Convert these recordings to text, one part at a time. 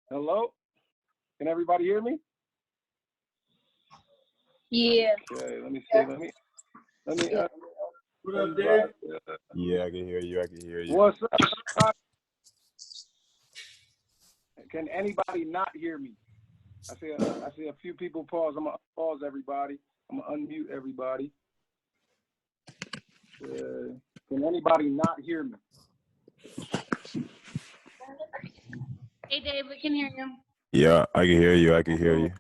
Hello? Can everybody hear me? Yeah. Okay, let me see. Let me What up, Dave? Yeah, I can hear you. I can hear you. What's up? Can anybody not hear me? I see a few people pause. I'm gonna pause everybody. I'm gonna unmute everybody. Can anybody not hear me? Hey, Dave, we can hear you. Yeah, I can hear you. I can hear you.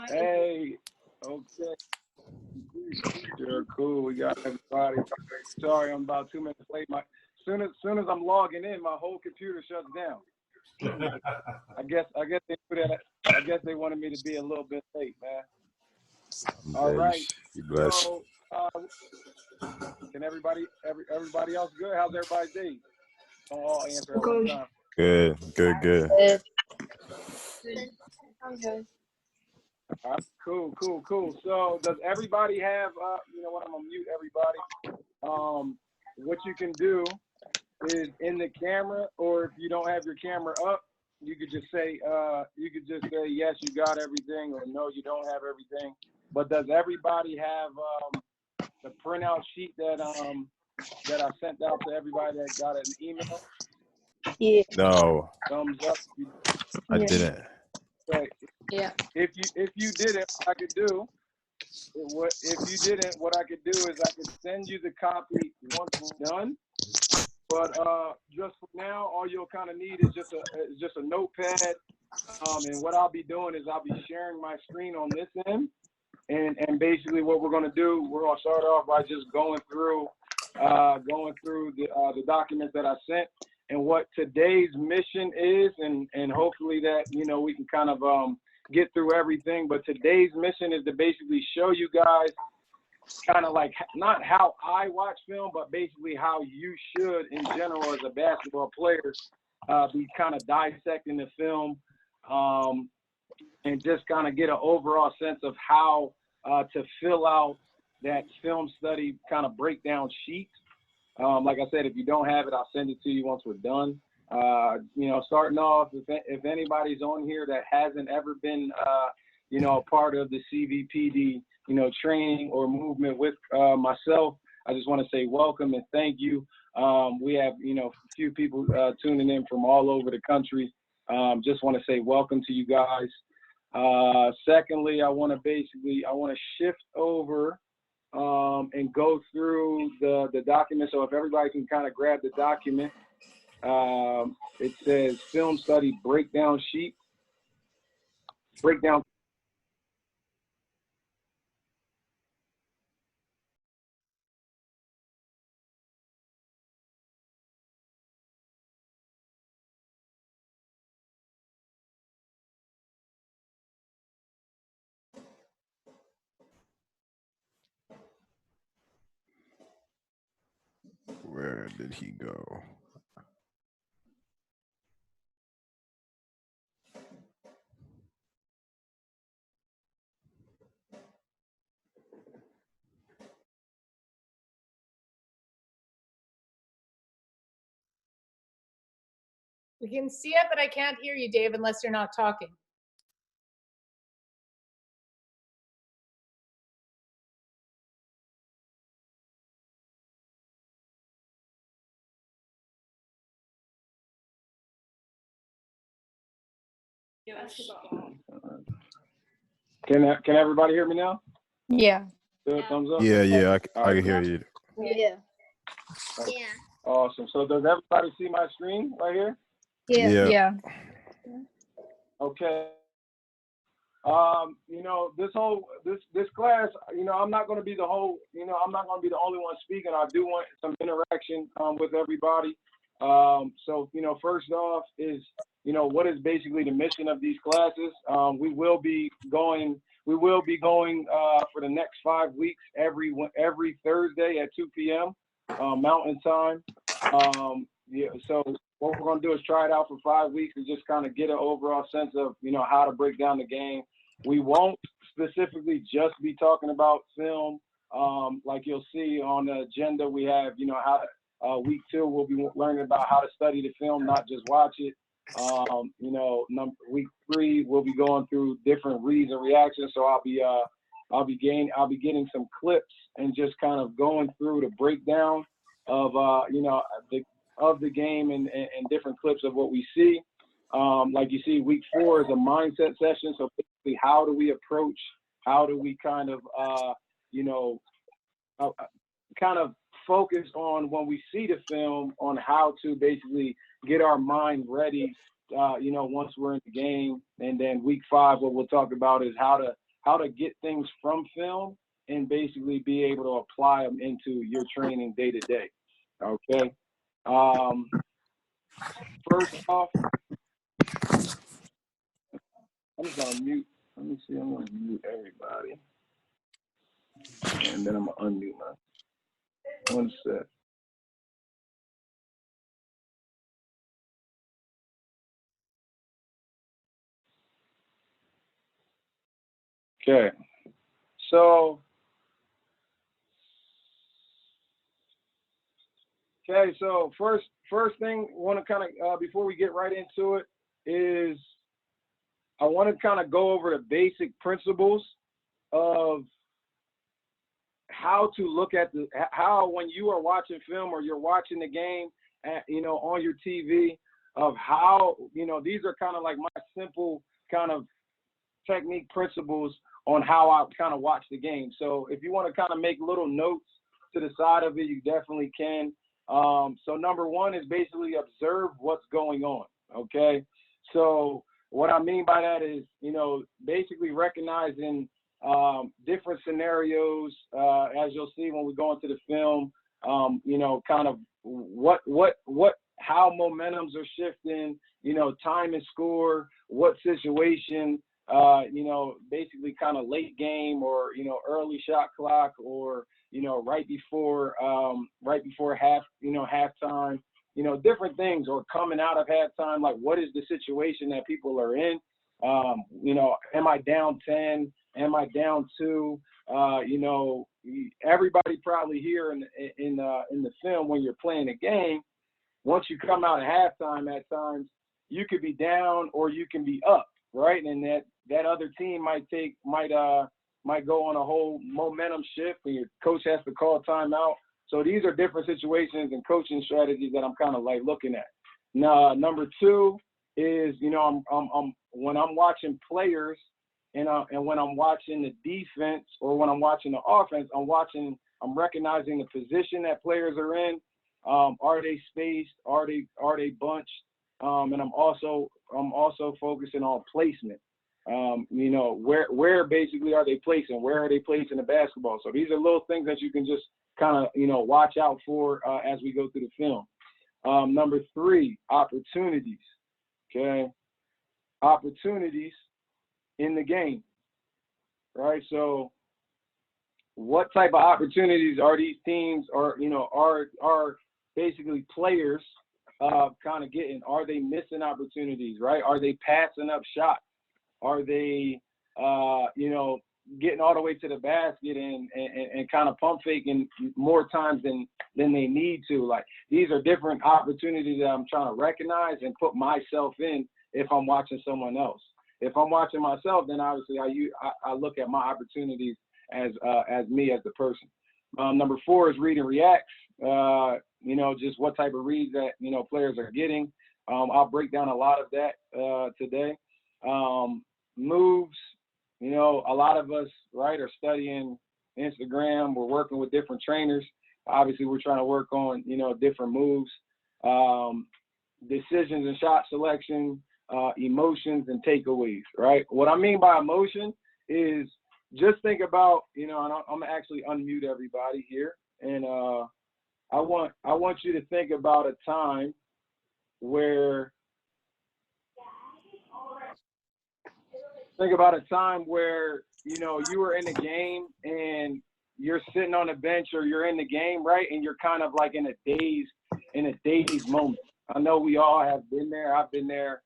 Hey. Okay. Sure, cool. We got everybody. Sorry, I'm about 2 minutes late. Soon as I'm logging in, my whole computer shuts down. I guess they knew that. I guess they wanted me to be a little bit late, man. All right. You blessed. So, can everybody else good? How's everybody's day? Don't all answer at one time. Good. All right, cool. So, does everybody have? You know what? I'm gonna mute everybody. What you can do is in the camera, or if you don't have your camera up, you could just say yes, you got everything, or no, you don't have everything. But does everybody have the printout sheet that I sent out to everybody that got an email? Yeah. No, Thumbs up. I didn't. Right. Yeah. If you didn't, what I could do. If you didn't, what I could do is I could send you the copy once we're done. But just for now, all you'll kind of need is just a notepad. And what I'll be doing is I'll be sharing my screen on this end. And basically what we're going to do, we're going to start off by just going through the documents that I sent and what today's mission is, and hopefully that, you know, we can kind of get through everything. But today's mission is to basically show you guys kind of like not how I watch film, but basically how you should in general as a basketball player be kind of dissecting the film and just kind of get an overall sense of how to fill out that film study kind of breakdown sheet. Like I said, if you don't have it, I'll send it to you once we're done. You know, starting off, if anybody's on here that hasn't ever been, you know, a part of the CVPD, you know, training or movement with myself, I just want to say welcome and thank you. We have, you know, a few people tuning in from all over the country. Just want to say welcome to you guys. Secondly, I want to shift over and go through the document. So if everybody can kind of grab the document, it says film study breakdown sheet. Breakdown. Where did he go? We can see it, but I can't hear you, Dave, unless you're not talking. Can everybody hear me now? Yeah. Good, thumbs up. Yeah, I All right. can hear you. Yeah. Awesome. So does everybody see my screen right here? Yeah. Yeah. Okay. You know, this class, you know, I'm not going to be the whole, you know, I'm not going to be the only one speaking. I do want some interaction with everybody. So, you know, first off is, you know, what is basically the mission of these classes? We will be going for the next 5 weeks every Thursday at 2 p.m. Mountain Time. Yeah, so what we're going to do is try it out for 5 weeks and just kind of get an overall sense of, you know, how to break down the game. We won't specifically just be talking about film. Like you'll see on the agenda, we have, you know, how week 2, we'll be learning about how to study the film, not just watch it. You know, week 3, we'll be going through different reads and reactions. So I'll be getting some clips and just kind of going through the breakdown of, you know, the game and different clips of what we see. Like you see, week 4 is a mindset session. So basically, how do we approach? How do we kind of, you know, kind of focus on when we see the film on how to basically get our mind ready, you know, once we're in the game. And then week 5, what we'll talk about is how to get things from film and basically be able to apply them into your training day to day. Okay. First off, I'm just gonna mute. Let me see. I'm gonna mute everybody, and then I'm gonna unmute my. One sec. Okay. So. Okay. So first thing, want to kind of before we get right into it is I want to kind of go over the basic principles of how to look at how when you are watching film or you're watching the game, you know, on your TV, of how, you know, these are kind of like my simple kind of technique principles on how I kind of watch the game. So if you want to kind of make little notes to the side of it, you definitely can. So number 1 is basically observe what's going on. Okay. So what I mean by that is, you know, basically recognizing different scenarios, as you'll see when we go into the film, you know, kind of how momentums are shifting, you know, time and score, what situation, you know, basically kind of late game or, you know, early shot clock or, you know, right before halftime, you know, different things, or coming out of halftime, like what is the situation that people are in? You know, am I down 10? Am I down 2? You know, everybody probably here in the film, when you're playing a game, once you come out of halftime, at times you could be down or you can be up, right? And that other team might go on a whole momentum shift, and your coach has to call timeout. So these are different situations and coaching strategies that I'm kind of like looking at. Now, number 2 is, you know, I'm when I'm watching players and when I'm watching the defense or when I'm watching the offense, I'm recognizing the position that players are in. Are they spaced? Are they bunched? And I'm also focusing on placement. You know, where basically are they placing? Where are they placing the basketball? So these are little things that you can just kind of, you know, watch out for as we go through the film. Number 3, opportunities. Okay, opportunities in the game, right? So what type of opportunities are these teams, or, you know, are basically players kind of getting? Are they missing opportunities, right? Are they passing up shots? Are they, you know, getting all the way to the basket and kind of pump faking more times than they need to? Like, these are different opportunities that I'm trying to recognize and put myself in if I'm watching someone else. If I'm watching myself, then obviously I look at my opportunities as me, as the person. Number 4 is read and reacts. You know, just what type of reads that, you know, players are getting. I'll break down a lot of that today. Moves, you know, a lot of us, right, are studying Instagram. We're working with different trainers. Obviously, we're trying to work on, you know, different moves. Decisions and shot selection, emotions and takeaways, right? What I mean by emotion is just think about, and I'm gonna actually unmute everybody here, and I want you to think about a time where you were in a game and you're sitting on a bench or you're in the game, right? And you're kind of like in a dazed moment. I know we all have been there. I've been there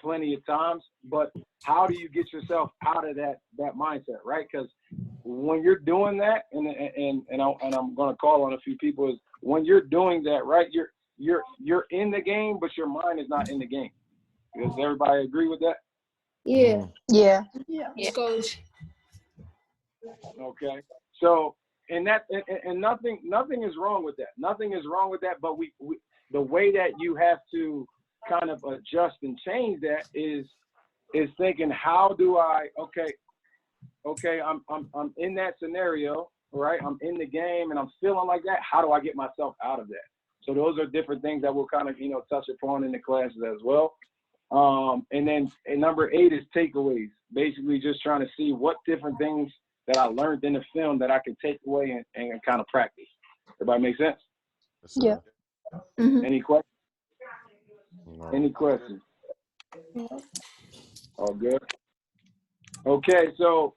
plenty of times, but how do you get yourself out of that mindset, right? Because when you're doing that, and I'm going to call on a few people, is when you're doing that, right? You're in the game, but your mind is not in the game. Does everybody agree with that? Yeah. Yeah. Yeah. Coach. Okay. So, and nothing is wrong with that. Nothing is wrong with that. But we the way that you have to kind of adjust and change that is thinking, how do I? Okay, I'm in that scenario, right? I'm in the game and I'm feeling like that. How do I get myself out of that? So those are different things that we'll kind of touch upon in the classes as well. And then number 8 is takeaways. Basically, just trying to see what different things that I learned in the film that I can take away and kind of practice. Everybody make sense? Yeah. Any questions? No. Any questions? All good. Okay, so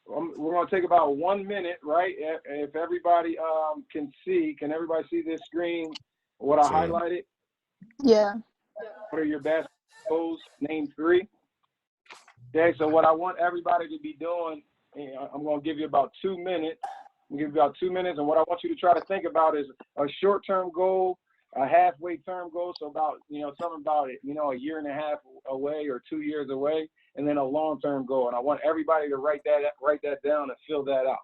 we're gonna take about 1 minute, right? If everybody can everybody see this screen? What I highlighted? Yeah. What are your best goals? Name 3. Okay, so what I want everybody to be doing, I'm going to give you about 2 minutes. And what I want you to try to think about is a short-term goal, a halfway term goal, so about, something about it, a year and a half away or 2 years away, and then a long-term goal. And I want everybody to write that down and fill that out.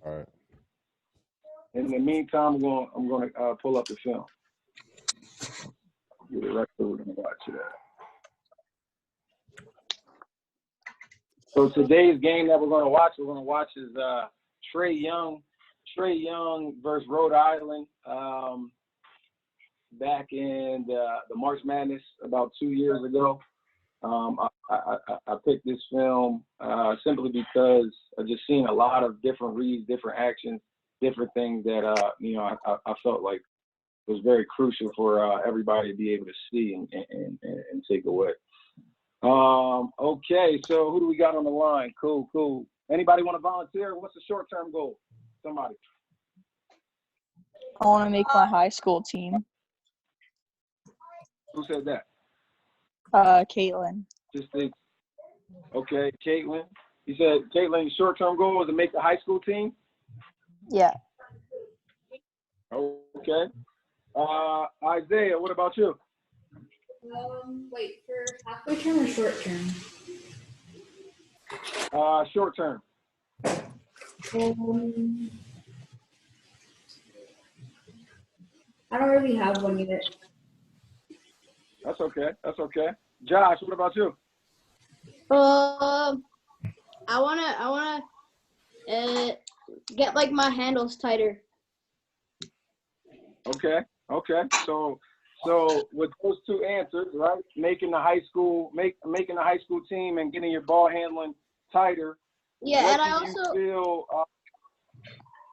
All right. In the meantime, I'm going to pull up the film. Get it right so we're going to watch it. So today's game that we're going to watch is Trae Young versus Rhode Island back in the March Madness about 2 years ago. I picked this film simply because I've just seen a lot of different reads, different actions, different things that I felt like was very crucial for everybody to be able to see and take away. Okay, so who do we got on the line? Cool. Anybody want to volunteer? What's the short-term goal? Somebody. I want to make my high school team. Who said that? Caitlin. Just think. Okay, Caitlin. You said Caitlin's short-term goal was to make the high school team? Yeah. Okay. Isaiah, what about you? Wait, for halfway term or short term? Short term. I don't really have one yet. That's okay. Josh, what about you? I wanna get like my handles tighter. Okay. So with those 2 answers, right? Making the high school team and getting your ball handling tighter. Yeah, and I what do also you feel,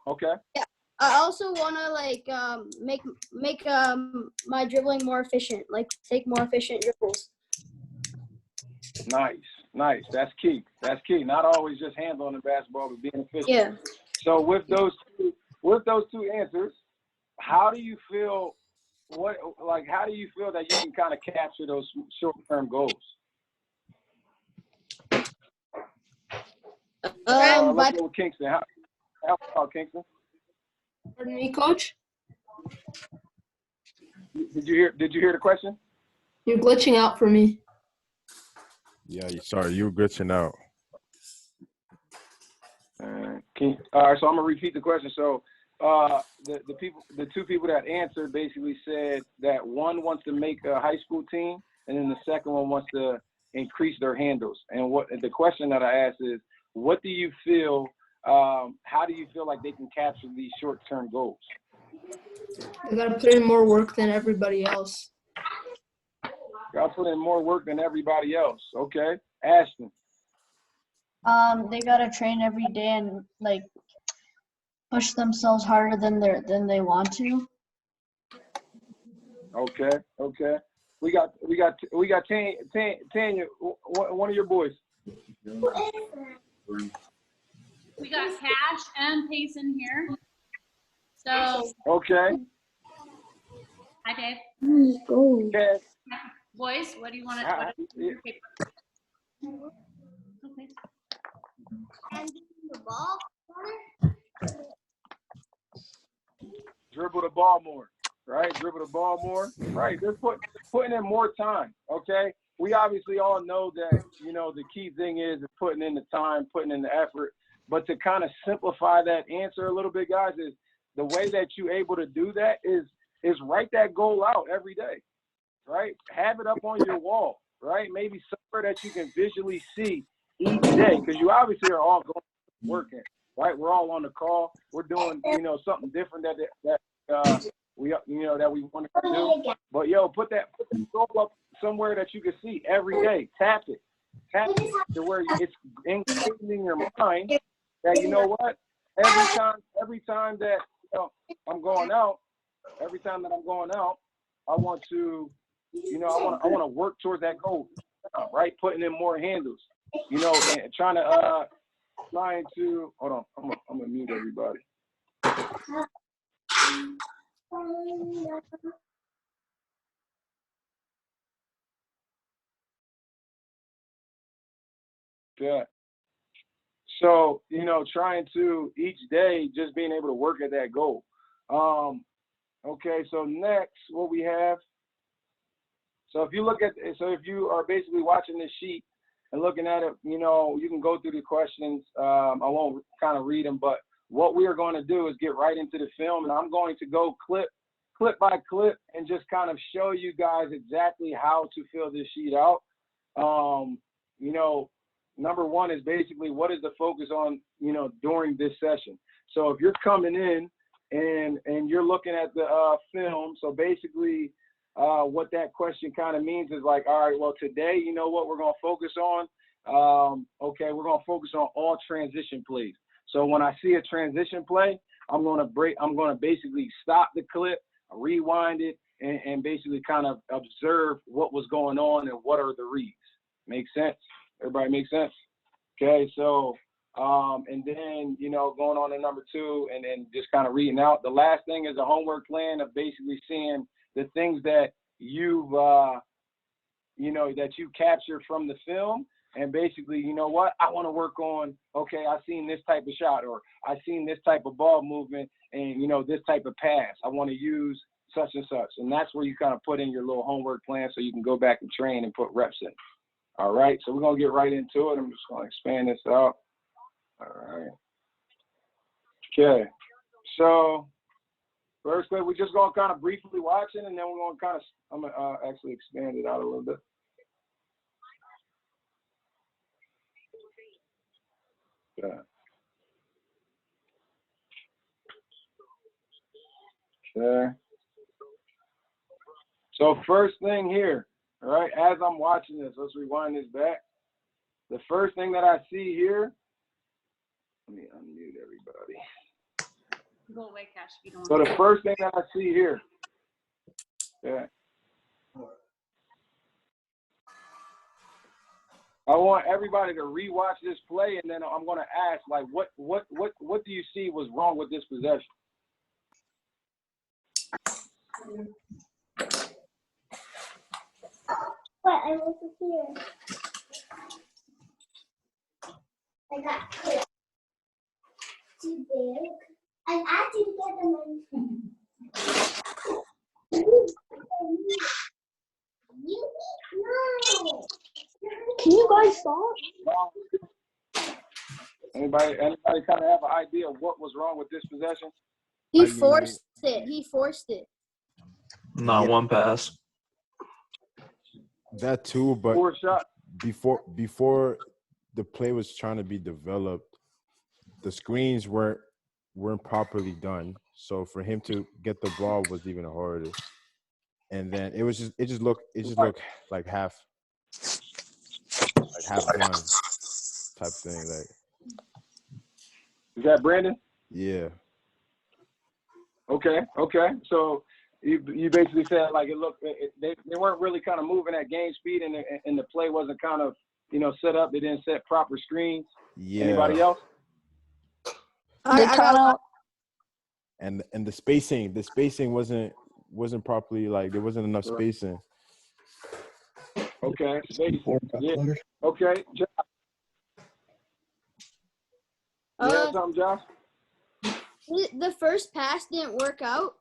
okay. Yeah, I also wanna like make my dribbling more efficient, like take more efficient dribbles. Nice. That's key. Not always just handling the basketball, but being efficient. Yeah. So with those 2 answers, how do you feel? How do you feel that you can kind of capture those short-term goals? Let's go with Kingston. How about Kingston? Pardon me, Coach? Did you hear the question? You're glitching out for me. Yeah, sorry, you were glitching out. All right, so I'm gonna repeat the question. So the 2 people that answered basically said that one wants to make a high school team, and then the second one wants to increase their handles. And what the question that I asked is, what do you feel? How do you feel like they can capture these short-term goals? I gotta put in more work than everybody else. Y'all put in more work than everybody else. Okay. Ashton. They gotta train every day and like push themselves harder than they want to. Okay. Okay. We got Tanya, one of your boys. We got Cash and Payson here. So, Okay. hi Dave. Okay. Boys, what do you want to? Yeah. Okay. And the ball. Dribble the ball more, right? Dribble the ball more, right? Just putting in more time, okay? We obviously all know that, you know, the key thing is putting in the time, putting in the effort. But to kind of simplify that answer a little bit, guys, is the way that you're able to do that is write that goal out every day, right? Have it up on your wall, right? Maybe somewhere that you can visually see each day, because you obviously are all going working, right? We're all on the call. We're doing, you know, something different that we, you know, that we want to do. But yo, put that goal up somewhere that you can see every day. Tap it to where it's engaged in your mind that, you know what, every time that, you know, I'm going out, I want to, you know, I want to work towards that goal, right? Putting in more handles, you know, and trying to hold on, I'm gonna mute everybody. Yeah. So, you know, trying to each day just being able to work at that goal. Okay, so next what we have. So if you are basically watching this sheet and looking at it, you know, you can go through the questions. I won't kind of read them, but what we are going to do is get right into the film, and I'm going to go clip by clip and just kind of show you guys exactly how to fill this sheet out. You know, number one is basically what is the focus on, you know, during this session. So if you're coming in and you're looking at the film, so basically what that question kind of means is like, all right, well, today, you know what we're going to focus on? Okay, we're going to focus on all transition plays. So when I see a transition play, I'm going to basically stop the clip, rewind it, and basically kind of observe what was going on and what are the reads. Make sense? Everybody make sense? Okay, so, and then, you know, going on to number two and then just kind of reading out. The last thing is a homework plan of basically seeing the things that you've, you know, that you captured from the film. And basically, you know what, I want to work on, okay, I seen this type of shot, or I seen this type of ball movement and, you know, this type of pass. I want to use such and such. And that's where you kind of put in your little homework plan so you can go back and train and put reps in. All right, so we're going to get right into it. I'm just going to expand this out. All right. Okay, so first, we're just going to kind of briefly watch it, and then we're going to kind of, I'm going to actually expand it out a little bit. Yeah. Okay. So first thing here, all right, as I'm watching this, let's rewind this back. The first thing that I see here, let me unmute everybody. Go away, Cash, if you don't So want the first thing that I see here, yeah, I want everybody to rewatch this play, and then I'm going to ask, like, what do you see was wrong with this possession? But I wasn't here. I got clipped. Too big. I actually get them in. No. Can you guys stop? Anybody kind of have an idea of what was wrong with this possession? He forced it. Not one pass. That too, but Poor shot. before the play was trying to be developed, the screens weren't properly done. So for him to get the ball was even harder. and then it just looked like half done type thing. Like, Is that Brandon? yeah. Okay. So you basically said like it looked they weren't really kind of moving at game speed, and the play wasn't kind of set up. They didn't set proper screens. Yeah. Anybody else? They kind of And the spacing wasn't properly, like there wasn't enough spacing. Okay. Yeah. Okay. Josh, you have something, Josh? The first pass didn't work out,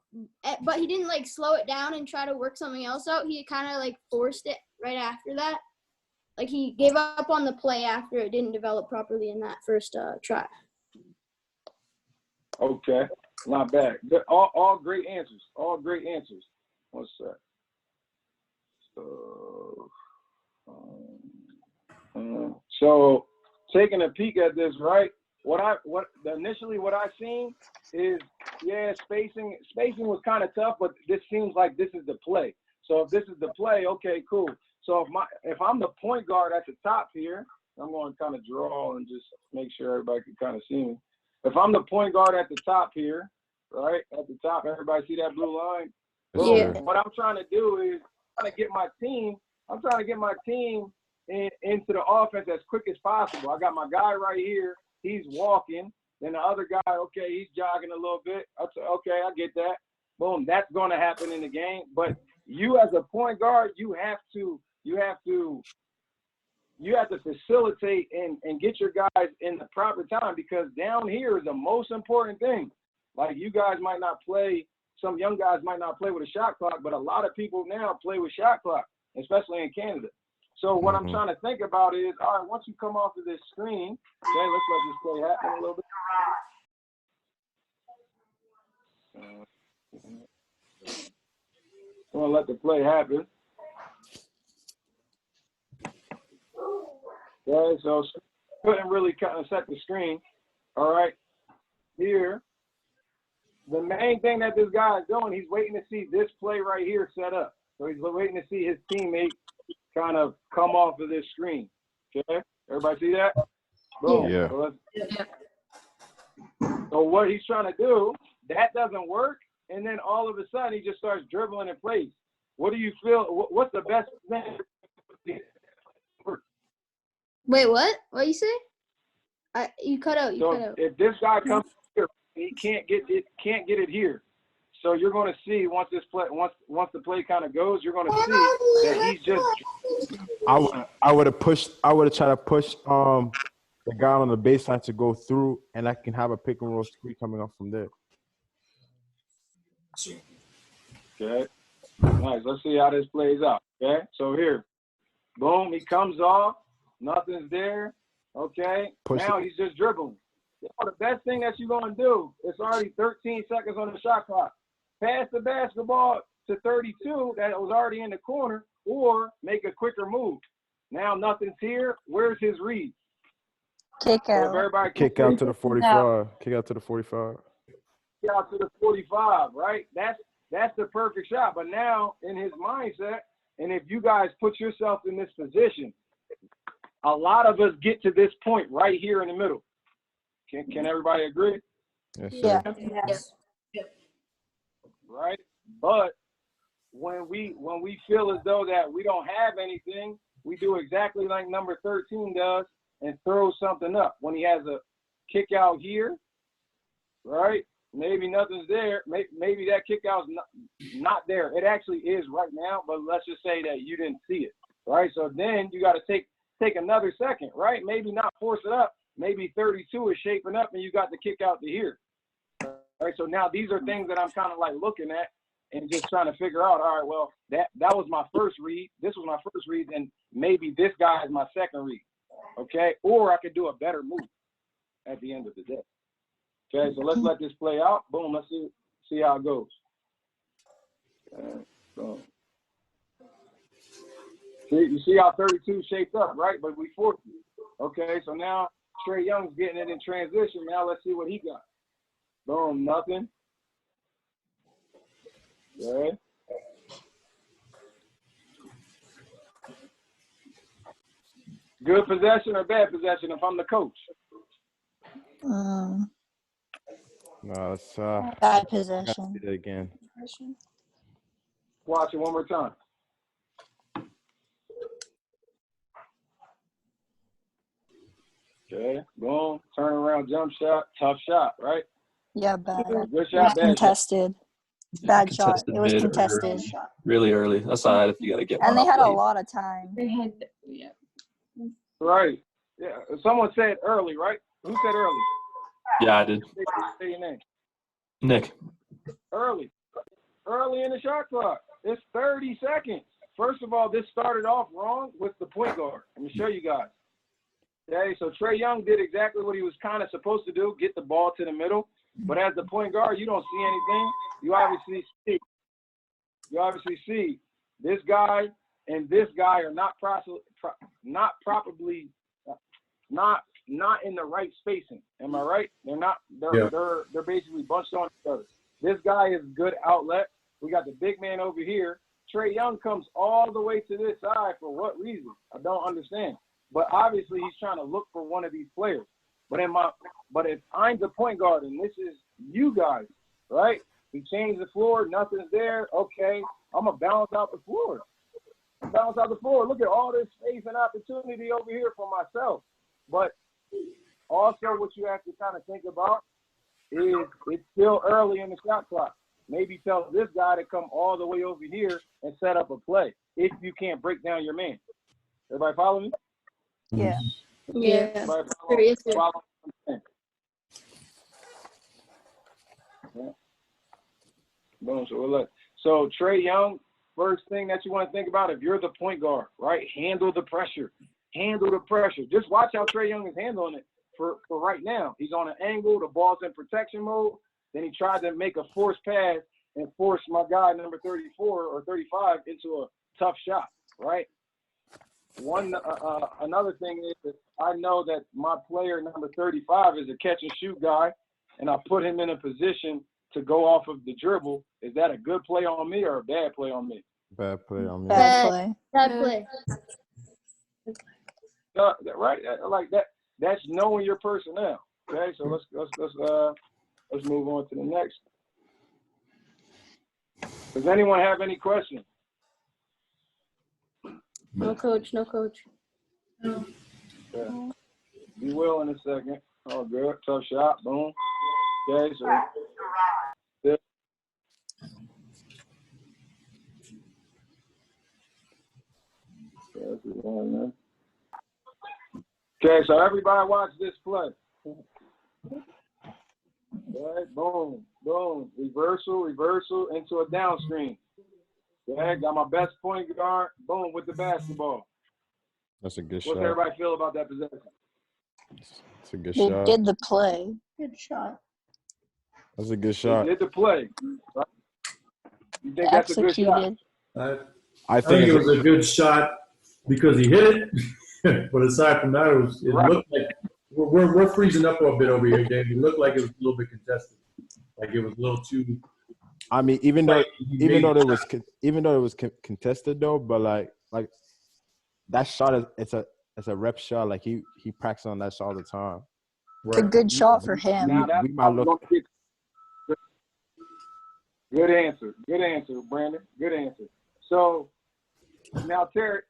but he didn't like slow it down and try to work something else out. He kind of like forced it right after that. Like he gave up on the play after it didn't develop properly in that first try. Okay. Not bad. All great answers. All great answers. One sec. So taking a peek at this, right? Initially what I seen is, yeah, spacing was kind of tough, but this seems like this is the play. So if this is the play, okay, cool. So if I'm the point guard at the top here, I'm going to kind of draw and just make sure everybody can kind of see me. If I'm the point guard at the top here, right, at the top, everybody see that blue line? Yeah. What I'm trying to do is trying to get my team into the offense as quick as possible. I got my guy right here. He's walking. Then the other guy, okay, he's jogging a little bit. Okay, I get that. Boom, that's going to happen in the game. But you as a point guard, you have to facilitate and get your guys in the proper time, because down here is the most important thing. Like you guys might not play, some young guys might not play with a shot clock, but a lot of people now play with shot clock, especially in Canada. So what I'm trying to think about is, all right, once you come off of this screen, okay, let's let this play happen a little bit. I'm gonna let the play happen. Okay, so couldn't really kind of set the screen. All right, here, the main thing that this guy is doing, he's waiting to see this play right here set up. So he's waiting to see his teammate kind of come off of this screen. Okay, everybody see that? Boom. Yeah. So what he's trying to do, that doesn't work, and then all of a sudden he just starts dribbling in place. What do you feel? What's the best thing? Wait, what? What you say? You cut out. If this guy comes here, he can't get it here. So you're going to see once the play kind of goes, you're going to see that he's just. I would have tried to push the guy on the baseline to go through, and I can have a pick and roll screen coming up from there. Okay. Nice. Let's see how this plays out. Okay. So here, boom, he comes off. Nothing's there. Okay. Now he's just dribbling. The best thing that you're going to do, it's already 13 seconds on the shot clock. Pass the basketball to 32 that was already in the corner, or make a quicker move. Now nothing's here. Where's his read? Kick out. So Kick out to the 45. Kick out to the 45. Kick out to the 45, right? That's the perfect shot. But now in his mindset, and if you guys put yourself in this position, a lot of us get to this point right here in the middle. Can everybody agree? Yes, sir. Yeah. Yes. Right? But when we feel as though that we don't have anything, we do exactly like number 13 does and throw something up. When he has a kick out here, right? Maybe nothing's there. Maybe that kick out's not there. It actually is right now, but let's just say that you didn't see it, right? So then you got to take another second, right? Maybe not force it up. Maybe 32 is shaping up and you got the kick out to here. All right, so now these are things that I'm kind of like looking at and just trying to figure out, all right, well, that was my first read. This was my first read, and maybe this guy is my second read, okay? Or I could do a better move at the end of the day. Okay, so let's let this play out. Boom, let's see how it goes. Boom. See, you see how 32 shaped up, right? But we forced it. Okay, so now Trae Young's getting it in transition. Now let's see what he got. Boom, nothing. Okay. Good possession or bad possession if I'm the coach? Mm, No, it's bad gotta possession. see that again. Watch it one more time. Okay, boom, turn around, jump shot, tough shot, right? Yeah, bad. Good It shot, was bad shot. contested. Bad shot. Contested It was mid or contested. really early. That's not if you got to get And one they had up a late. lot of time. They had, yeah. Right. Yeah. Someone said early, right? Who said early? Yeah, I did. Say your name. Nick. Early. Early in the shot clock. It's 30 seconds. First of all, this started off wrong with the point guard. Let me show you guys. Okay, so Trae Young did exactly what he was kind of supposed to do, get the ball to the middle. But as the point guard, you don't see anything. You obviously see this guy and this guy are not in the right spacing. Am I right? They're not. They're basically bunched on each other. This guy is good outlet. We got the big man over here. Trae Young comes all the way to this side for what reason? I don't understand. But obviously he's trying to look for one of these players. But if I'm the point guard and this is you guys, right? We change the floor, nothing's there. Okay, I'm gonna balance out the floor. Look at all this space and opportunity over here for myself. But also what you have to kind of think about is it's still early in the shot clock. Maybe tell this guy to come all the way over here and set up a play if you can't break down your man. Everybody follow me? Yeah. Yeah. Everybody Sure, yes, sir. follow me? Yeah. Boom. So Trae Young, first thing that you want to think about, if you're the point guard, right? Handle the pressure. Just watch how Trae Young is handling it for right now. He's on an angle. The ball's in protection mode. Then he tried to make a forced pass and force my guy, number 34 or 35, into a tough shot, right? Another thing is that I know that my player, number 35, is a catch-and-shoot guy, and I put him in a position to go off of the dribble. Is that a good play on me or a bad play on me? Bad play on me. Bad play. Bad play. Right, like that. That's knowing your personnel. Okay, so let's move on to the next. Does anyone have any questions? No coach. Yeah. You will in a second. Oh, good. Tough shot. Boom. Okay, so. Okay, so everybody watch this play. Okay, boom, boom. Reversal into a down screen. Okay, got my best point guard. Boom, with the basketball. That's a good What's shot. everybody feel about that possession? It's a good They shot. did the play. Good shot. That's a good They shot. did the play. Right? You think that's a good shot? Executed. I I think it it's was a good shot because he hit it. But aside from that, it looked like we're freezing up a bit over here, Dave. It looked like it was a little bit contested. Like it was a little too. I mean, even though it was contested though, but like that shot it's a rep shot. Like he practices on that shot all the time. It's a good shot for him. Now that's We might look. Good answer, Brandon. Good answer. So now, Terry.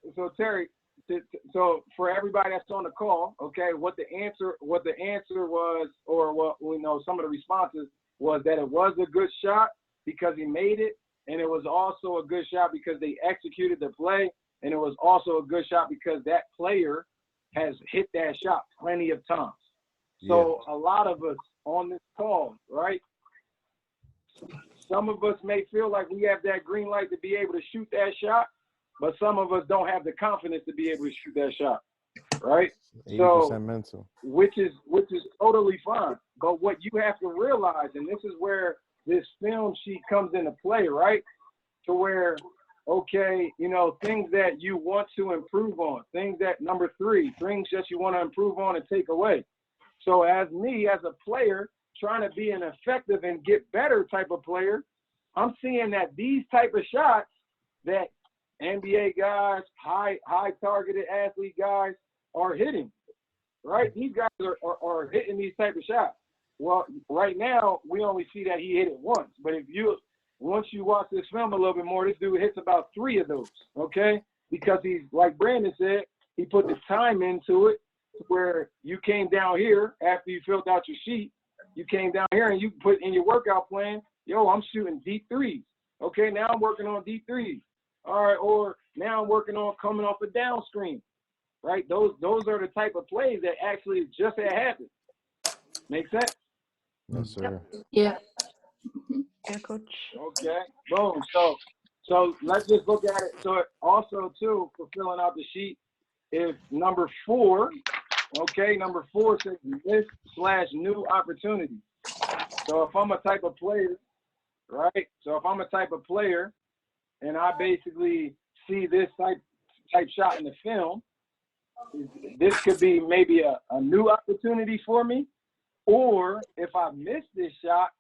So for everybody that's on the call, okay, what the answer was, or what we know, some of the responses was that it was a good shot because he made it, and it was also a good shot because they executed the play, and it was also a good shot because that player has hit that shot plenty of times. So a lot of us on this call, right? Some of us may feel like we have that green light to be able to shoot that shot, but some of us don't have the confidence to be able to shoot that shot, right? 80% mental. Which is totally fine. But what you have to realize, and this is where this film sheet comes into play, right? To where, okay, you know, things that you want to improve on, things that, number 3, things that you want to improve on and take away. So as me, as a player, trying to be an effective and get better type of player, I'm seeing that these type of shots that NBA guys, high targeted athlete guys are hitting, right? These guys are hitting these type of shots. Well, right now, we only see that he hit it once. But once you watch this film a little bit more, this dude hits about 3 of those, okay? Because he's, like Brandon said, he put the time into it where you came down here after you filled out your sheet. You came down here and you put in your workout plan, yo, I'm shooting deep threes. Okay, now I'm working on deep threes. All right, or now I'm working on coming off a down screen, right? Those are the type of plays that actually just had happened. Make sense? Yes, sir. Yeah. Yeah, coach. Okay, boom. So let's just look at it. So also too, for filling out the sheet, if number 4, okay, number 4 says miss/new opportunity. So if I'm a type of player, right? So if I'm a type of player and I basically see this type shot in the film, this could be maybe a new opportunity for me. Or if I miss this shot,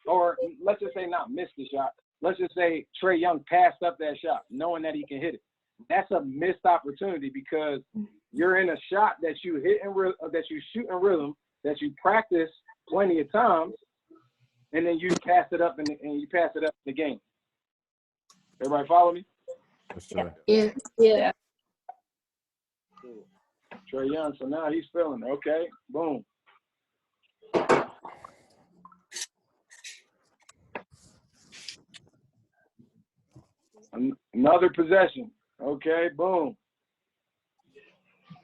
or let's just say not miss the shot, let's just say Trae Young passed up that shot knowing that he can hit it. That's a missed opportunity because you're in a shot that you hit that you shoot in rhythm, that you practice plenty of times, and then you pass it up in the game. Everybody follow me? Yes, sir. Yeah. Yeah. Cool. Trae Young, so now he's feeling it. Okay, boom. Another possession. Okay, boom.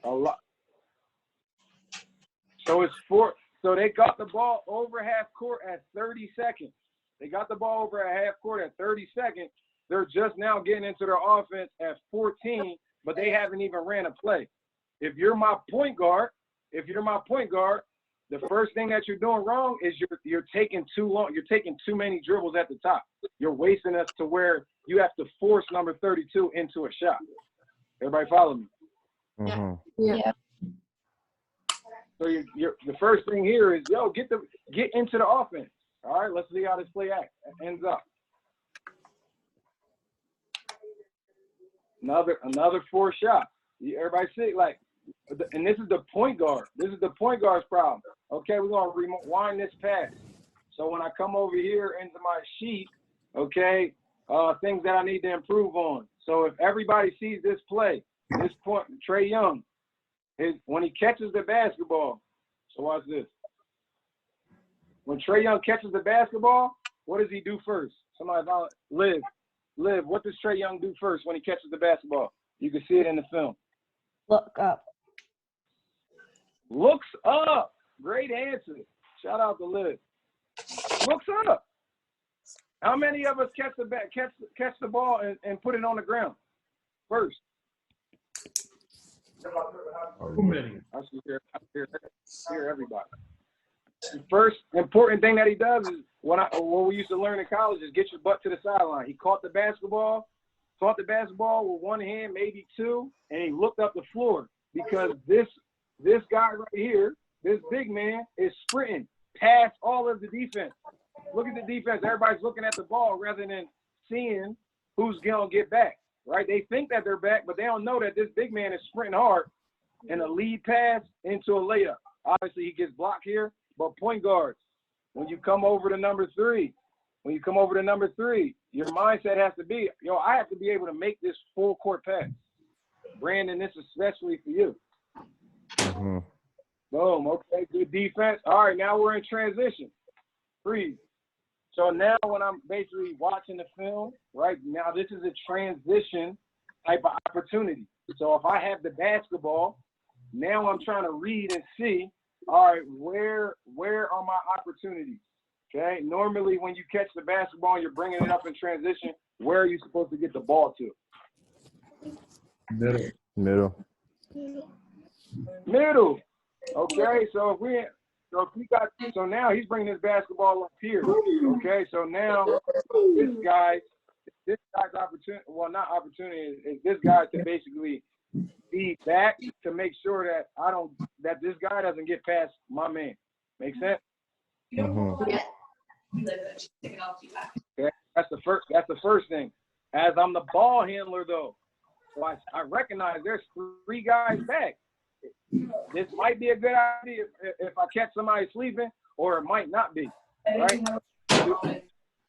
A lot. So it's 4. So they got the ball over half court at 30 seconds. They got the ball over at half court at 30 seconds. They're just now getting into their offense at 14, but they haven't even ran a play. If you're my point guard, the first thing that you're doing wrong is you're taking too long. You're taking too many dribbles at the top. You're wasting us to where you have to force number 32 into a shot. Everybody follow me? Mm-hmm. Yeah. So the first thing here is, yo, get into the offense. All right, let's see how this play ends up. Another 4 shots. Everybody see, like, and this is the point guard. This is the point guard's problem. Okay, we're going to rewind this pass. So when I come over here into my sheet, okay, things that I need to improve on. So if everybody sees this play, this point, Trae Young, when he catches the basketball, so watch this. When Trae Young catches the basketball, what does he do first? Somebody, Liv, what does Trae Young do first when he catches the basketball? You can see it in the film. Look up. Looks up. Great answer. Shout out to Liv. Looks up. How many of us catch the ball and put it on the ground first? Too many. I hear everybody. The first important thing that he does is what we used to learn in college is get your butt to the sideline. He caught the basketball with one hand, maybe 2, and he looked up the floor because this guy right here, this big man, is sprinting past all of the defense. Look at the defense. Everybody's looking at the ball rather than seeing who's going to get back, right? They think that they're back, but they don't know that this big man is sprinting hard and a lead pass into a layup. Obviously, he gets blocked here, but point guards, when you come over to number 3, your mindset has to be, I have to be able to make this full court pass. Brandon, this is especially for you. Mm-hmm. Boom. Okay, good defense. All right, now we're in transition. Freeze. So now when I'm basically watching the film, right, now this is a transition type of opportunity. So if I have the basketball, now I'm trying to read and see, all right, where are my opportunities? Okay, normally when you catch the basketball and you're bringing it up in transition, where are you supposed to get the ball to? Middle. Okay, so now he's bringing his basketball up here. Okay, so now this guy's opportunity, well, not opportunity, is this guy to basically be back to make sure that this guy doesn't get past my man. Make sense? Mm-hmm. Okay, that's the first thing. As I'm the ball handler though, so I recognize there's 3 guys back. this might be a good idea if I catch somebody sleeping, or it might not be. Right?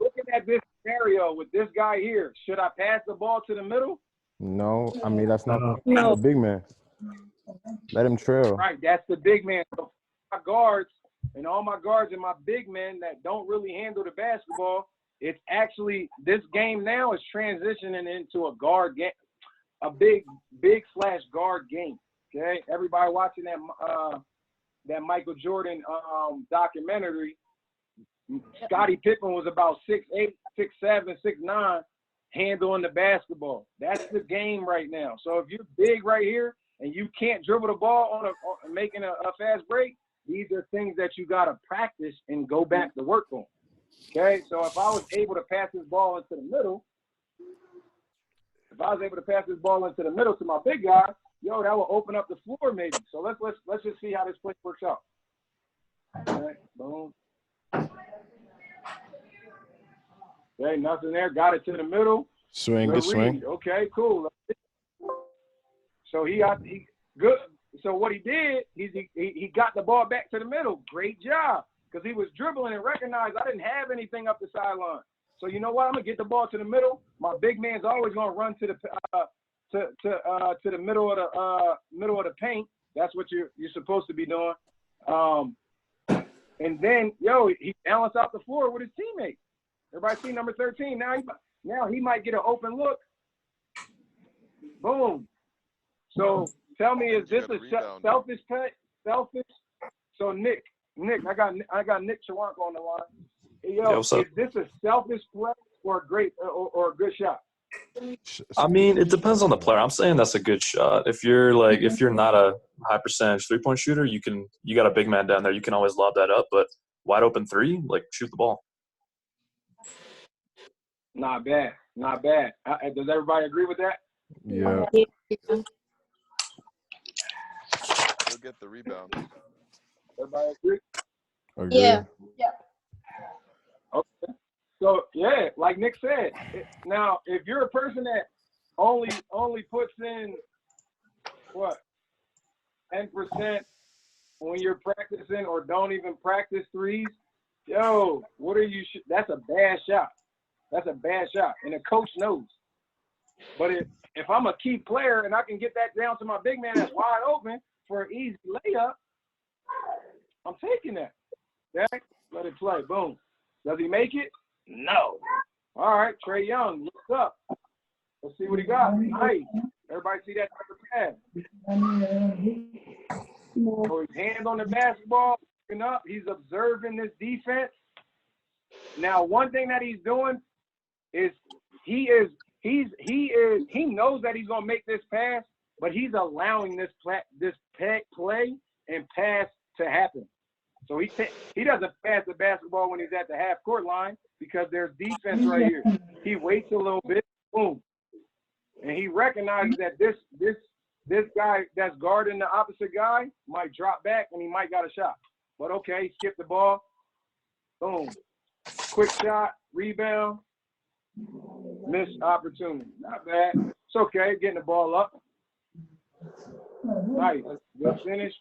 Looking at this scenario with this guy here, should I pass the ball to the middle? No, I mean that's not No. a big man. Let him trail. Right, that's the big man. So my guards and all my guards and my big men that don't really handle the basketball, it's actually, this game now is transitioning into a guard game, a big / guard game. Okay, everybody watching that Michael Jordan documentary, Scottie Pippen was about 6'8", 6'7", 6'9", handling the basketball. That's the game right now. So if you're big right here and you can't dribble the ball on making a fast break, these are things that you got to practice and go back to work on. Okay, so if I was able to pass this ball into the middle, to my big guy, yo, that will open up the floor maybe. So let's just see how this play works out. All right, boom. Okay, nothing there. Got it to the middle. Swing, good swing. Okay, cool. So he good. So what he did, he got the ball back to the middle. Great job, because he was dribbling and recognized I didn't have anything up the sideline. So you know what? I'm gonna get the ball to the middle. My big man's always gonna run to the middle of the paint. That's what you're supposed to be doing. And then he balanced out the floor with his teammates. Everybody see number 13. Now he might get an open look. Boom. So tell me, is this a selfish play? Selfish? So Nick, I got Nick Chawanko on the line. Hey, what's up? Is this a selfish play or a great or a good shot? I mean, it depends on the player. I'm saying that's a good shot. If you're not a high percentage 3-point shooter, you got a big man down there. You can always lob that up, but wide open 3, shoot the ball. Not bad. Does everybody agree with that? Yeah. He'll get the rebound. Everybody agree? Agree. Yeah. Okay. So yeah, like Nick said, now if you're a person that only puts in 10% when you're practicing, or don't even practice threes, what are you? That's a bad shot. And the coach knows. But if I'm a key player and I can get that down to my big man that's wide open for an easy layup, I'm taking that. Okay? Let it play. Boom. Does he make it? No. All right, Trae Young, look up. Let's see what he got. Nice. Everybody see that type of pass? So his hand on the basketball, looking up. He's observing this defense. Now, one thing that he's doing is he knows that he's gonna make this pass, but he's allowing this play and pass to happen. So he doesn't pass the basketball when he's at the half court line because there's defense right here. He waits a little bit, boom, and he recognizes that this guy that's guarding the opposite guy might drop back and he might got a shot. But okay, skip the ball, boom, quick shot, rebound, missed opportunity. Not bad. It's okay, getting the ball up. Nice, good finish.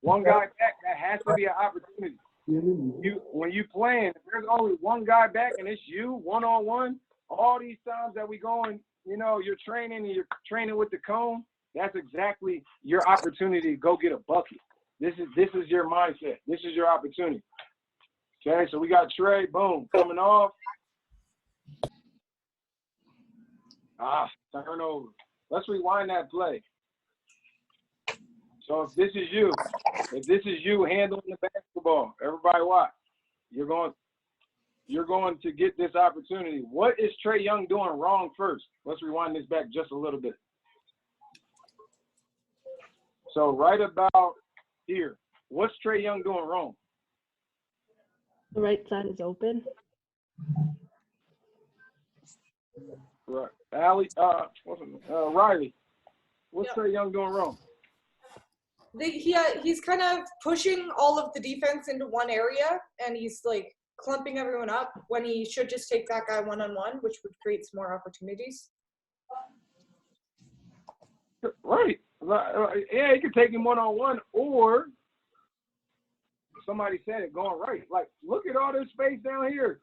One guy back, that has to be an opportunity. When you playing, if there's only one guy back and it's you one-on-one, all these times that we going, you're training and you're training with the cone, that's exactly your opportunity to go get a bucket. This is your mindset. This is your opportunity. Okay, so we got Trae, boom, coming off. Turnover. Let's rewind that play. So if this is you handling the basketball, everybody watch. You're going to get this opportunity. What is Trae Young doing wrong first? Let's rewind this back just a little bit. So right about here, what's Trae Young doing wrong? The right side is open. Right. Riley, what's Trae Young doing wrong? He's kind of pushing all of the defense into one area, and he's clumping everyone up when he should just take that guy one-on-one, which would create some more opportunities. Right. Yeah, he can take him one-on-one, or somebody said it, going right. Like, look at all this space down here.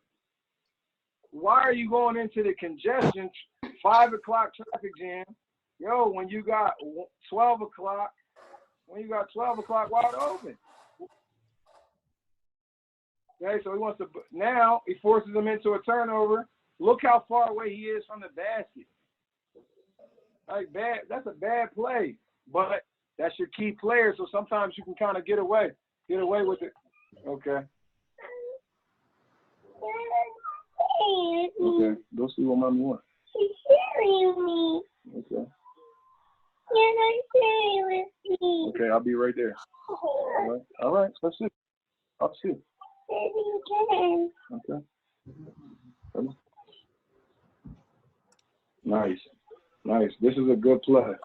Why are you going into the congestion, 5 o'clock traffic jam? Yo, when you got 12 o'clock, wide open. Okay, so he wants to, now he forces him into a turnover. Look how far away he is from the basket. Like, that's a bad play, but that's your key player, so sometimes you can kind of get away with it. Okay. Okay, go see what mommy wants. She's sharing with me. Okay. You're not sharing with me. Okay, I'll be right there. All right, let's see. I'll see. Baby, you can. Okay. Come on. Nice. This is a good play.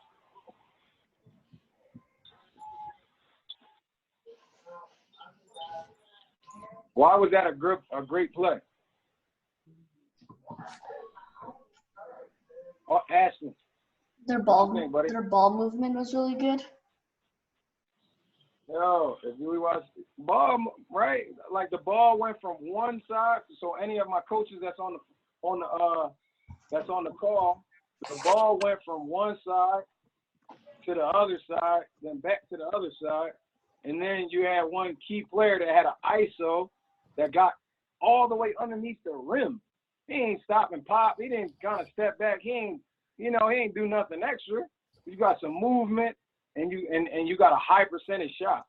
Why was that a great play? Oh, Ashton. Their ball movement was really good. Yo, if you watch ball, right? Like the ball went from one side. So any of my coaches that's on the call, the ball went from one side to the other side, then back to the other side, and then you had one key player that had an ISO that got all the way underneath the rim. He ain't stop and pop. He didn't kind of step back. He ain't do nothing extra. You got some movement, and you got a high percentage shot.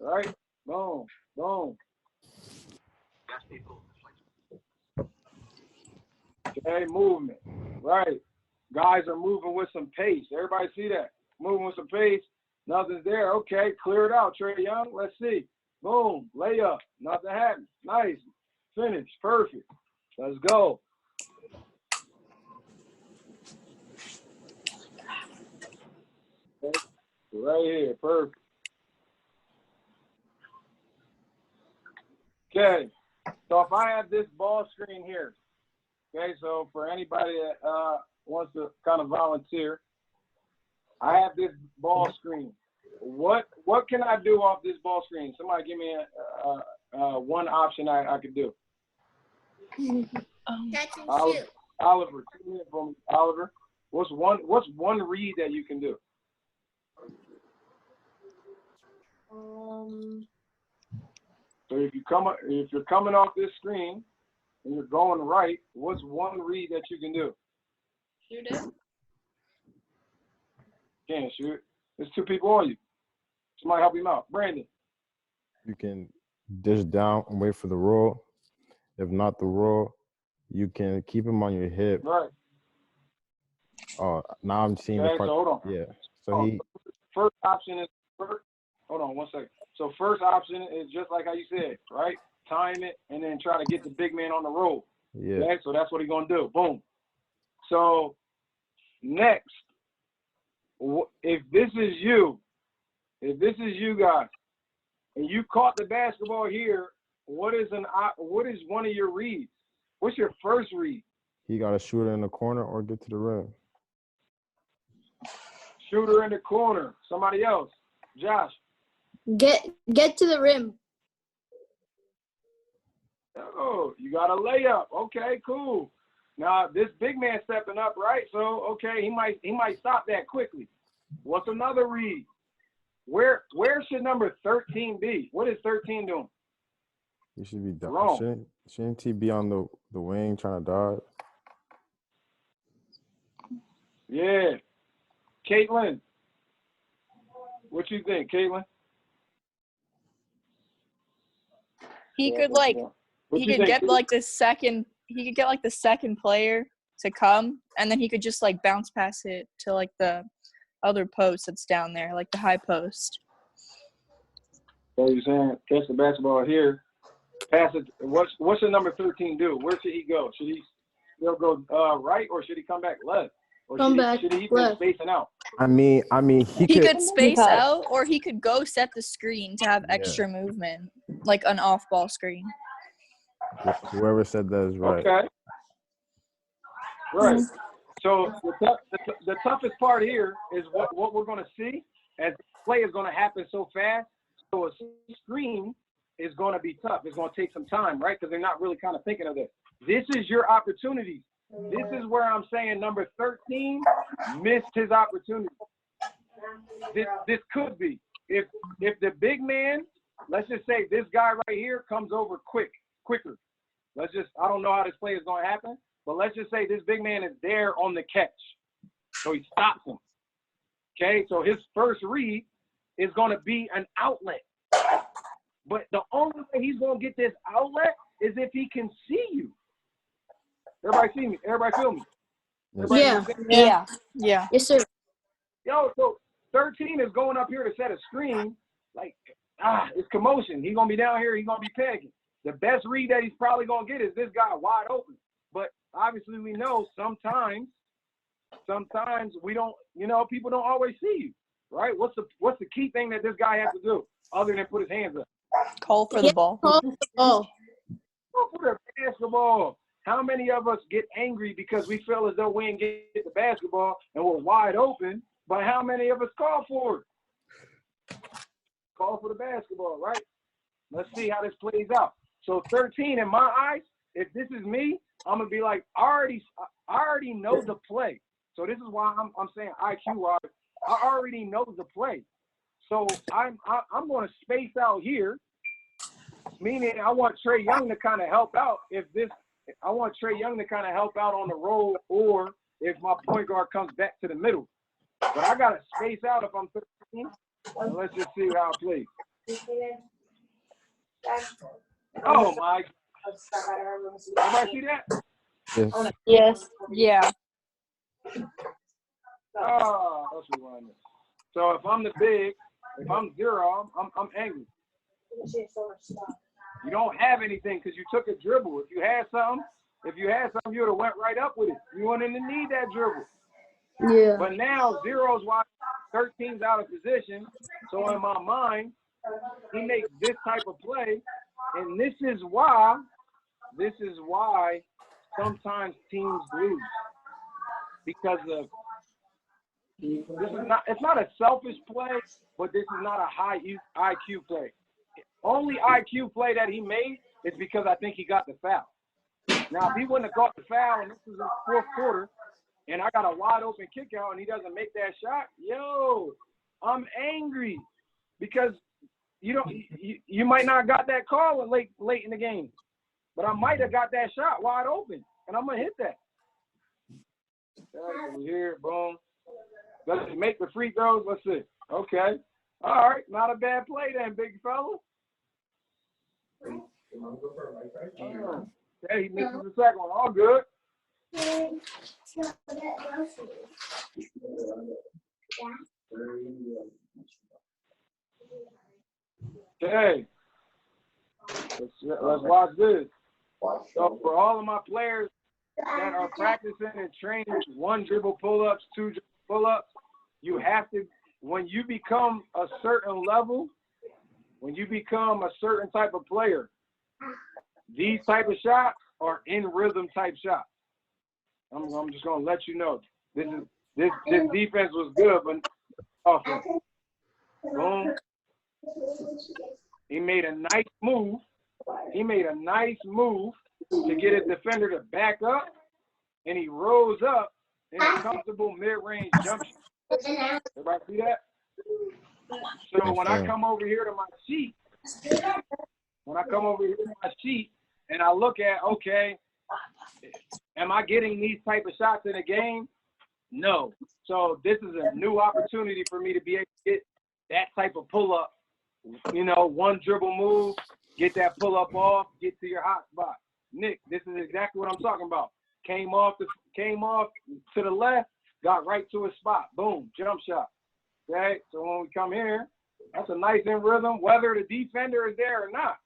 All right? Boom. Okay, movement. Right. Guys are moving with some pace. Everybody see that? Moving with some pace. Nothing's there. Okay, clear it out, Trae Young. Let's see. Boom. Layup. Nothing happened. Nice. Finish. Perfect. Let's go. Okay. Right here. Perfect. Okay. So if I have this ball screen here, okay, so for anybody that wants to kind of volunteer, I have this ball screen. What can I do off this ball screen? Somebody give me one option I could do. Catch and shoot. Oliver, what's one read that you can do? So if you're coming off this screen and you're going right, what's one read that you can do? Shoot it. Can't shoot. There's two people on you. Somebody help him out. Brandon. You can dish down and wait for the roll. If not the roll, you can keep him on your hip. Right. Oh, now I'm seeing Okay, the part. so hold on. Yeah. So First option is hold on 1 second. So first option is just like how you said, right? Time it and then try to get the big man on the roll. Yeah. Okay? So that's what he's gonna do. Boom. So next, if this is you guys, and you caught the basketball here, what is one of your reads? What's your first read? He got to shoot it in the corner or get to the rim. Shooter in the corner. Somebody else. Josh. Get to the rim. Oh, you got a layup. Okay, cool. Now this big man stepping up, right? So okay, he might stop that quickly. What's another read? Where should number 13 be? What is 13 doing? He should be done. Wrong. Shouldn't he be on the wing trying to dodge? Yeah. Caitlin. What you think, Caitlin? He could like What he you could think, get like the second player to come, and then he could just like bounce pass it to like the other post that's down there, like the high post. So you're saying catch the basketball here, pass it. What should number 13 do? Where should he go? Should he still go right, or should he come back left? Or should he be spacing out? I mean, he could space out, or he could go set the screen to have extra movement, like an off-ball screen. Whoever said that is right. Okay. Right. So the toughest part here is what we're going to see as play is going to happen so fast. So a screen is going to be tough. It's going to take some time, right? Because they're not really kind of thinking of this. This is your opportunity. This is where I'm saying number 13 missed his opportunity. This could be. If the big man, let's just say this guy right here comes over quicker. I don't know how this play is going to happen, but let's just say this big man is there on the catch. So he stops him. Okay, so his first read is going to be an outlet. But the only way he's going to get this outlet is if he can see you. Everybody see me? Everybody feel me? Everybody understand me? Yeah. Yes, sir. Yo, so 13 is going up here to set a screen. Like, it's commotion. He's going to be down here. He's going to be pegging. The best read that he's probably going to get is this guy wide open. But obviously we know sometimes we don't, people don't always see you, right? What's the key thing that this guy has to do other than put his hands up? Call for the ball. Call Call for the basketball. How many of us get angry because we feel as though we didn't get the basketball and we're wide open, but how many of us call for it? Call for the basketball, right? Let's see how this plays out. So 13, in my eyes, if this is me, I'm gonna be like, I already know the play. So this is why I'm saying IQ wise. I already know the play. So I'm gonna space out here, meaning I want Trae Young to kind of help out. I want Trae Young to kind of help out on the roll, or if my point guard comes back to the middle. But I gotta space out if I'm 13. And let's just see how I play. Oh my! Everybody see that? Yes. Yes. Yeah. Oh, let's rewind this. So if I'm the big, if I'm 0, I'm angry. You don't have anything because you took a dribble. If you had something, you would have went right up with it. You wouldn't need that dribble. Yeah. But now 0's why 13's out of position. So in my mind, he makes this type of play, and this is why sometimes teams lose, because of it's not a selfish play, but this is not a high IQ play. Only IQ play that he made is because I think he got the foul. Now, if he wouldn't have got the foul and this is his fourth quarter, and I got a wide open kick out and he doesn't make that shot, I'm angry because you might not got that call late in the game, but I might have got that shot wide open, and I'm gonna hit that. Over here, boom. Let's make the free throws. Let's see. Okay. All right. Not a bad play then, big fella. Okay, he misses the second one. All good. Okay. Let's watch this. So for all of my players that are practicing and training 1 dribble pull-ups, 2 dribble pull-ups, you have to, when you become a certain level, when you become a certain type of player, these type of shots are in rhythm type shots. I'm just gonna let you know. This defense was good, but offense. Boom. He made a nice move. To get his defender to back up, and he rose up in a comfortable mid-range jump shot. Everybody see that? So when I come over here to my sheet, and I look at, okay, am I getting these type of shots in a game? No. So this is a new opportunity for me to be able to get that type of pull-up, 1 dribble move, get that pull-up off, get to your hot spot. Nick, this is exactly what I'm talking about. Came off to the left, got right to his spot. Boom, jump shot. Okay, so when we come here, that's a nice in rhythm, whether the defender is there or not.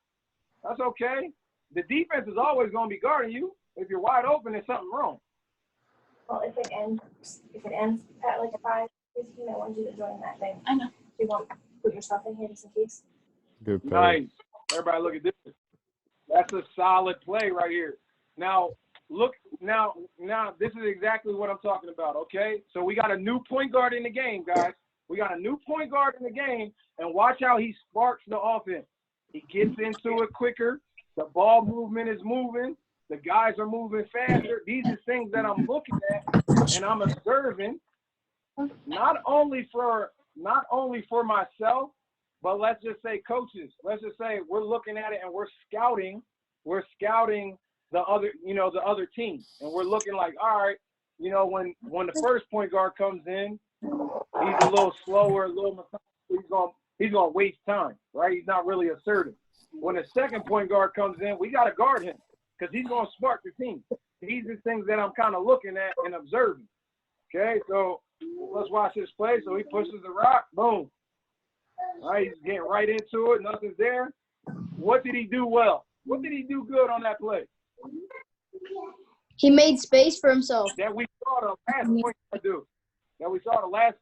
That's okay. The defense is always going to be guarding you. If you're wide open, there's something wrong. Well, if it ends at like a 5, you might want you to join that thing. I know. You won't put yourself in here just in case. Good play. Nice. Everybody look at this. That's a solid play right here. Now, look Now, this is exactly what I'm talking about, okay? So we got a new point guard in the game, guys. We got a new point guard in the game, and watch how he sparks the offense. He gets into it quicker. The ball movement is moving. The guys are moving faster. These are things that I'm looking at and I'm observing, not only for myself, but let's just say coaches. Let's just say we're looking at it and we're scouting the other team, and we're looking like, all right, when the first point guard comes in, he's a little slower, a little methodical. He's gonna waste time, right? He's not really assertive. When the second point guard comes in, we gotta guard him because he's gonna spark the team. These are things that I'm kind of looking at and observing. Okay, so let's watch this play. So he pushes the rock, boom. All right, he's getting right into it. Nothing's there. What did he do well? What did he do good on that play? He made space for himself. That we saw the last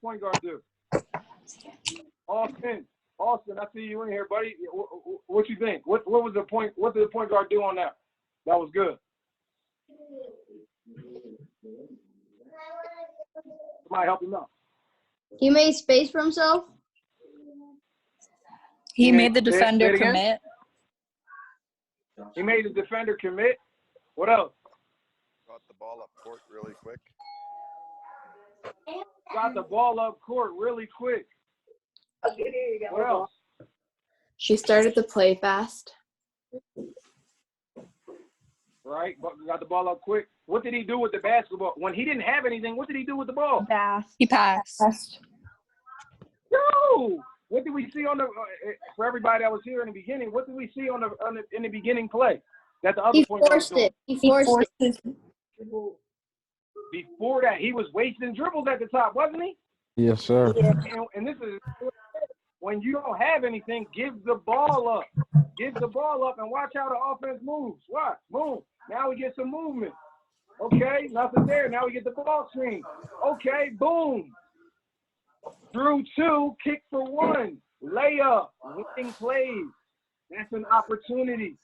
point guard do. Austin, I see you in here, buddy. What you think? What was the point? What did the point guard do on that? That was good. Somebody help him out. He made space for himself. He made the defender commit. He made the defender commit. What else? Got the ball up court really quick. Got the ball up court really quick. Okay, here you go. What else? She started to play fast. Right, got the ball up quick. What did he do with the basketball? When he didn't have anything, what did he do with the ball? He passed. No! What did we see on the for everybody that was here in the beginning? What did we see in the beginning play? That the other He point guard was forced doing? it. He forced it. Before that, he was wasting dribbles at the top, wasn't he? Yes, sir. And this is when you don't have anything, give the ball up. Give the ball up and watch how the offense moves. Watch, boom. Now we get some movement. Okay, nothing there. Now we get the ball screen. Okay, boom. Through two, kick for one. Layup, winning plays. That's an opportunity.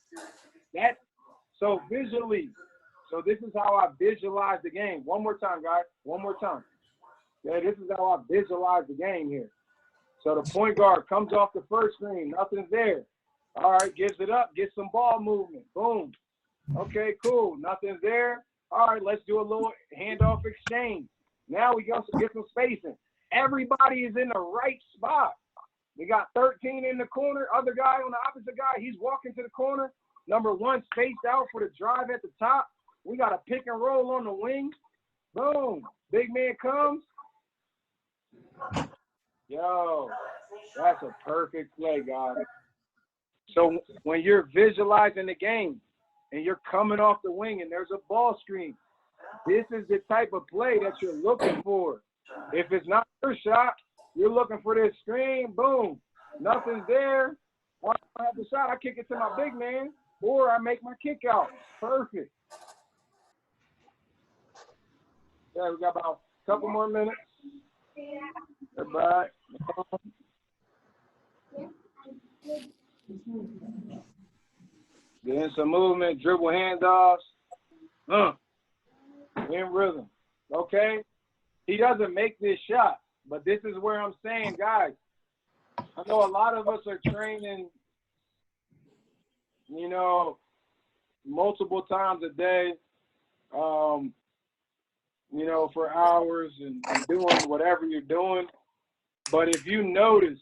So visually. So this is how I visualize the game. One more time, guys. One more time. Yeah, this is how I visualize the game here. So the point guard comes off the first screen. Nothing's there. All right, gives it up. Gets some ball movement. Boom. Okay, cool. Nothing's there. All right, let's do a little handoff exchange. Now we got to get some spacing. Everybody is in the right spot. We got 13 in the corner. Other guy on the opposite guy, he's walking to the corner. Number one spaced out for the drive at the top. We got a pick and roll on the wing. Boom. Big man comes. Yo, that's a perfect play, guys. So when you're visualizing the game and you're coming off the wing and there's a ball screen, this is the type of play that you're looking for. If it's not your shot, you're looking for this screen, boom. Nothing's there. Once I have the shot, I kick it to my big man, or I make my kick out. Perfect. Yeah, we got about a couple more minutes. Everybody. Getting some movement, dribble handoffs. In rhythm. Okay? He doesn't make this shot, but this is where I'm saying, guys, I know a lot of us are training, multiple times a day, for hours and doing whatever you're doing. But if you notice,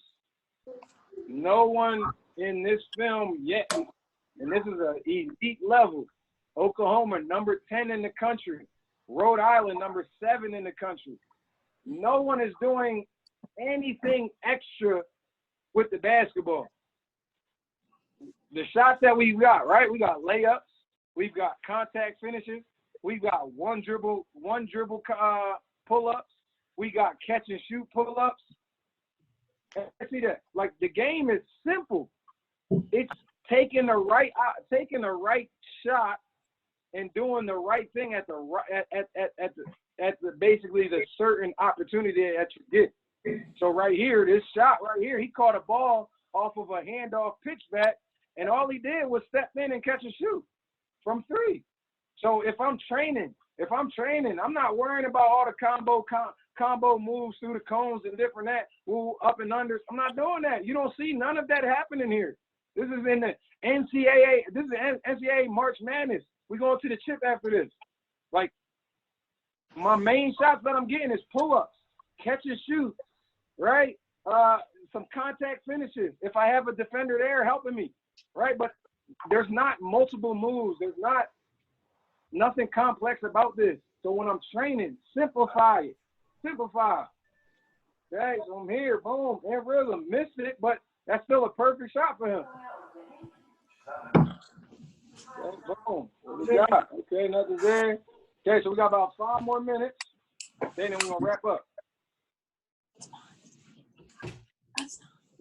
no one in this film yet, and this is an elite level, Oklahoma, number 10 in the country, Rhode Island, number 7 in the country. No one is doing anything extra with the basketball. The shots that we've got, right? We got layups. We've got contact finishes. We've got one dribble pull-ups. We got catch and shoot pull-ups. See that? Like, the game is simple. It's taking the right shot and doing the right thing at the basically the certain opportunity that you get. So right here, this shot right here, he caught a ball off of a handoff pitch back, and all he did was step in and catch and shoot from 3. So if I'm training, I'm not worrying about all the combo moves through the cones and different up and unders. I'm not doing that. You don't see none of that happening here. This is in the NCAA. This is NCAA March Madness. We're going to the chip after this. Like, my main shots that I'm getting is pull-ups, catch and shoot, right? Some contact finishes. If I have a defender there helping me, right? But there's not multiple moves. There's nothing complex about this. So when I'm training, simplify it. Simplify. Okay, so I'm here, boom, in rhythm. Missed it, but that's still a perfect shot for him. Okay, boom. What we got? Okay, nothing there. Okay, so we got about 5 more minutes. Then we're going to wrap up.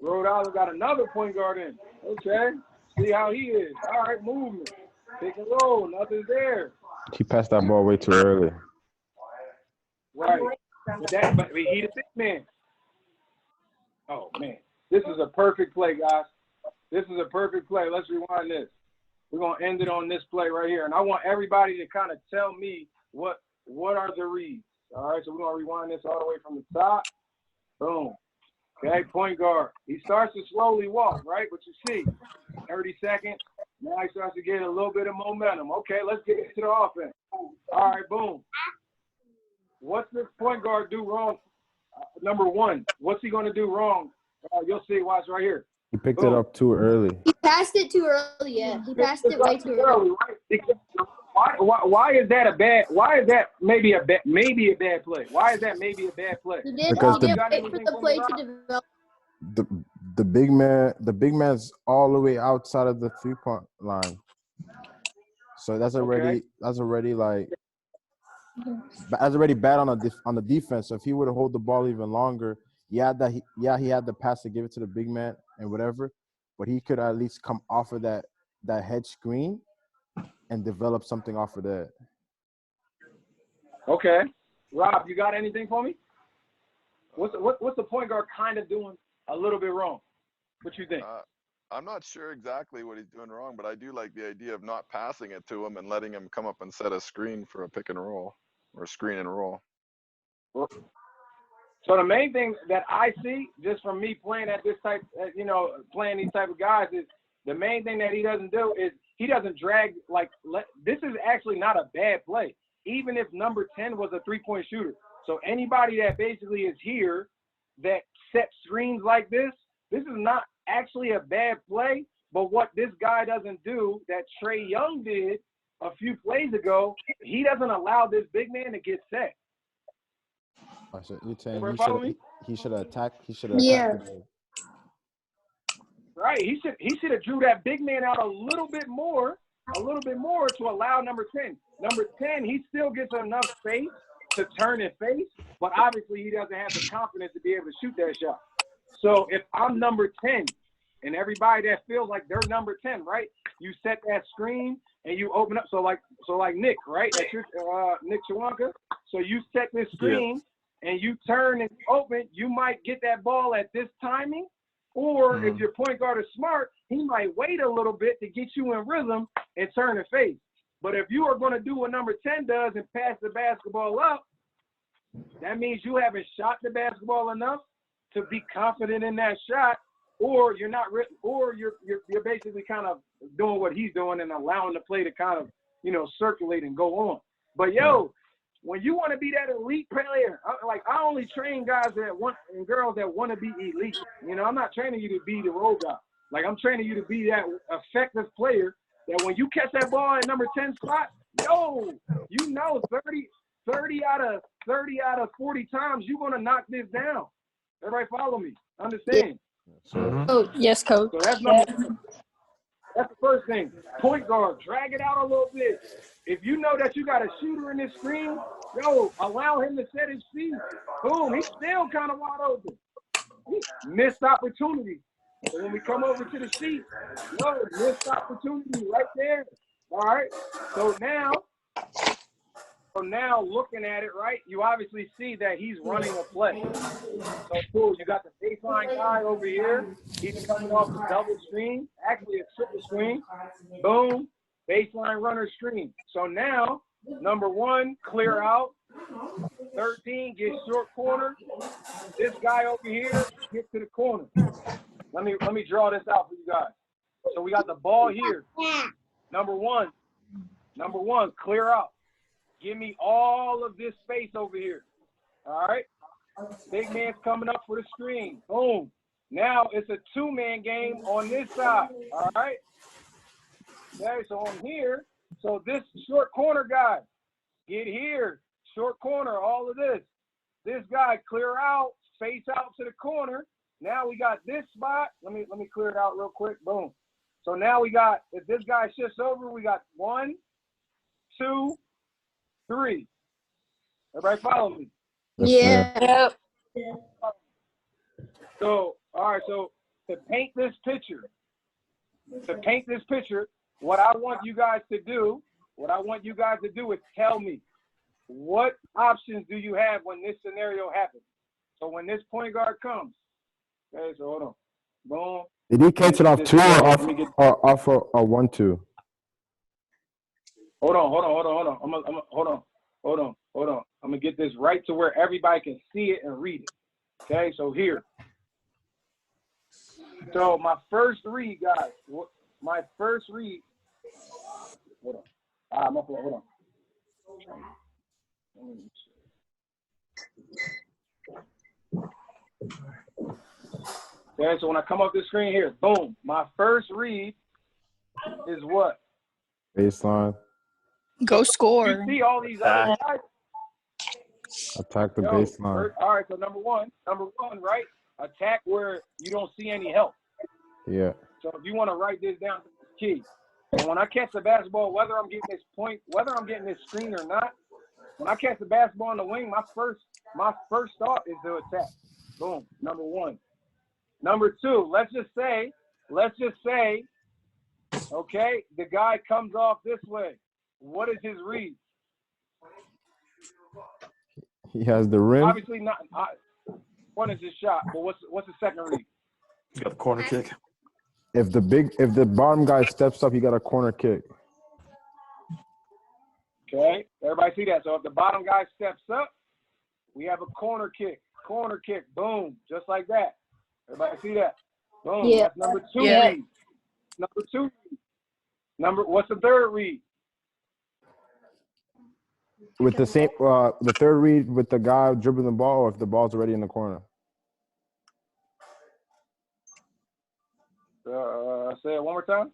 Rhode Island got another point guard in. Okay, see how he is. All right, movement. Pick and roll, nothing's there. He passed that ball way too early. Right. But he the big man. Oh, man. This is a perfect play, guys. This is a perfect play. Let's rewind this. We're going to end it on this play right here. And I want everybody to kind of tell me what are the reads. All right, so we're going to rewind this all the way from the top. Boom. Okay, point guard. He starts to slowly walk, right? But you see, 30 seconds. Now he starts to get a little bit of momentum. Okay, let's get into the offense. All right, boom. What's this point guard do wrong? Number one, what's he going to do wrong? You'll see. Watch right here. He picked it up too early. He passed it too early. Yeah, he passed it way too early. Right? Why is that a bad? Why is that maybe a bad play? Why is that maybe a bad play? He didn't Because wait for the play to develop. The big man's all the way outside of the 3-point line. So that's already bad on the defense. So if he would have hold the ball even longer, he had the pass to give it to the big man and whatever, but he could at least come off of that head screen and develop something off of that. Okay, Rob, you got anything for me? What's the point guard kind of doing a little bit wrong? What you think? I'm not sure exactly what he's doing wrong, but I do like the idea of not passing it to him and letting him come up and set a screen for a pick and roll or a screen and roll. So the main thing that I see just from me playing at this type, playing these type of guys is the main thing that he doesn't do is he doesn't drag this is actually not a bad play, even if number 10 was a 3-point shooter. So anybody that basically is here that sets screens like this is not actually a bad play. But what this guy doesn't do that Trae Young did a few plays ago, he doesn't allow this big man to get set. So you're saying he should have attacked. He should have attacked. Right. He should have drew that big man out a little bit more to allow number 10. Number 10, he still gets enough space to turn and face, but obviously he doesn't have the confidence to be able to shoot that shot. So if I'm number 10 and everybody that feels like they're number 10, right? You set that screen and you open up. So like Nick, right? That's your Nick Chawanka. So you set this screen and you turn and open, you might get that ball at this timing. Or if your point guard is smart, he might wait a little bit to get you in rhythm and turn and face. But if you are going to do what number 10 does and pass the basketball up, that means you haven't shot the basketball enough to be confident in that shot, or you're not, or you're basically kind of doing what he's doing and allowing the play to kind of, circulate and go on. But when you want to be that elite player, I only train guys and girls that want to be elite. I'm not training you to be the role guy. Like, I'm training you to be that effective player that when you catch that ball at number 10 spot, 30 out of 40 times, you're going to knock this down. Everybody follow me. Understand? Oh, yes, coach. So that's the first thing. Point guard, drag it out a little bit. If you know that you got a shooter in this screen, allow him to set his feet. Boom, he's still kind of wide open. Missed opportunity. So when we come over to the sheet, missed opportunity right there. All right. So now looking at it, right, you obviously see that he's running a play. So cool. You got the baseline guy over here. He's coming off the double screen, actually a triple screen. Boom. baseline runner screen. So now, number 1, clear out. 13, get short corner. This guy over here, get to the corner. Let me draw this out for you guys. So we got the ball here. Number one, clear out. Give me all of this space over here. All right? Big man's coming up for the screen. Boom. Now it's a 2-man game on this side. All right? Okay, so I'm here. So this short corner guy, get here. Short corner, all of this. This guy, clear out, face out to the corner. Now we got this spot. Let me clear it out real quick. Boom. So now we got, if this guy shifts over, we got 1, 2, 3. Everybody follow me? Yeah. Yep. So, all right, so to paint this picture, what I want you guys to do is tell me, what options do you have when this scenario happens? So when this point guard comes, okay, so hold on. Boom. Did he catch it off 2 or off a 1-2? Hold on. Hold on. I'm gonna get this right to where everybody can see it and read it. Okay, so here. So my first read, guys. Hold on. Hold on. Okay, so when I come up the screen here, boom. My first read is what? Baseline. Go score. You see all these other guys? Attack the baseline. All right, so number one, right? Attack where you don't see any help. Yeah. So if you want to write this down, key. And when I catch the basketball, whether I'm getting this point, whether I'm getting this screen or not, when I catch the basketball in the wing, my first thought is to attack. Boom, number 1. Number 2, let's just say, okay, the guy comes off this way. What is his read? He has the rim. Obviously not. One is his shot, but what's the second read? You got the corner kick. If the bottom guy steps up, he got a corner kick. Okay, everybody see that? So if the bottom guy steps up, we have a corner kick. Corner kick, boom, just like that. Everybody see that? Boom. Yeah. That's number 2 Yeah. read. Number 2 read. What's the third read? With the same, the third read with the guy dribbling the ball, or if the ball's already in the corner. Say it one more time.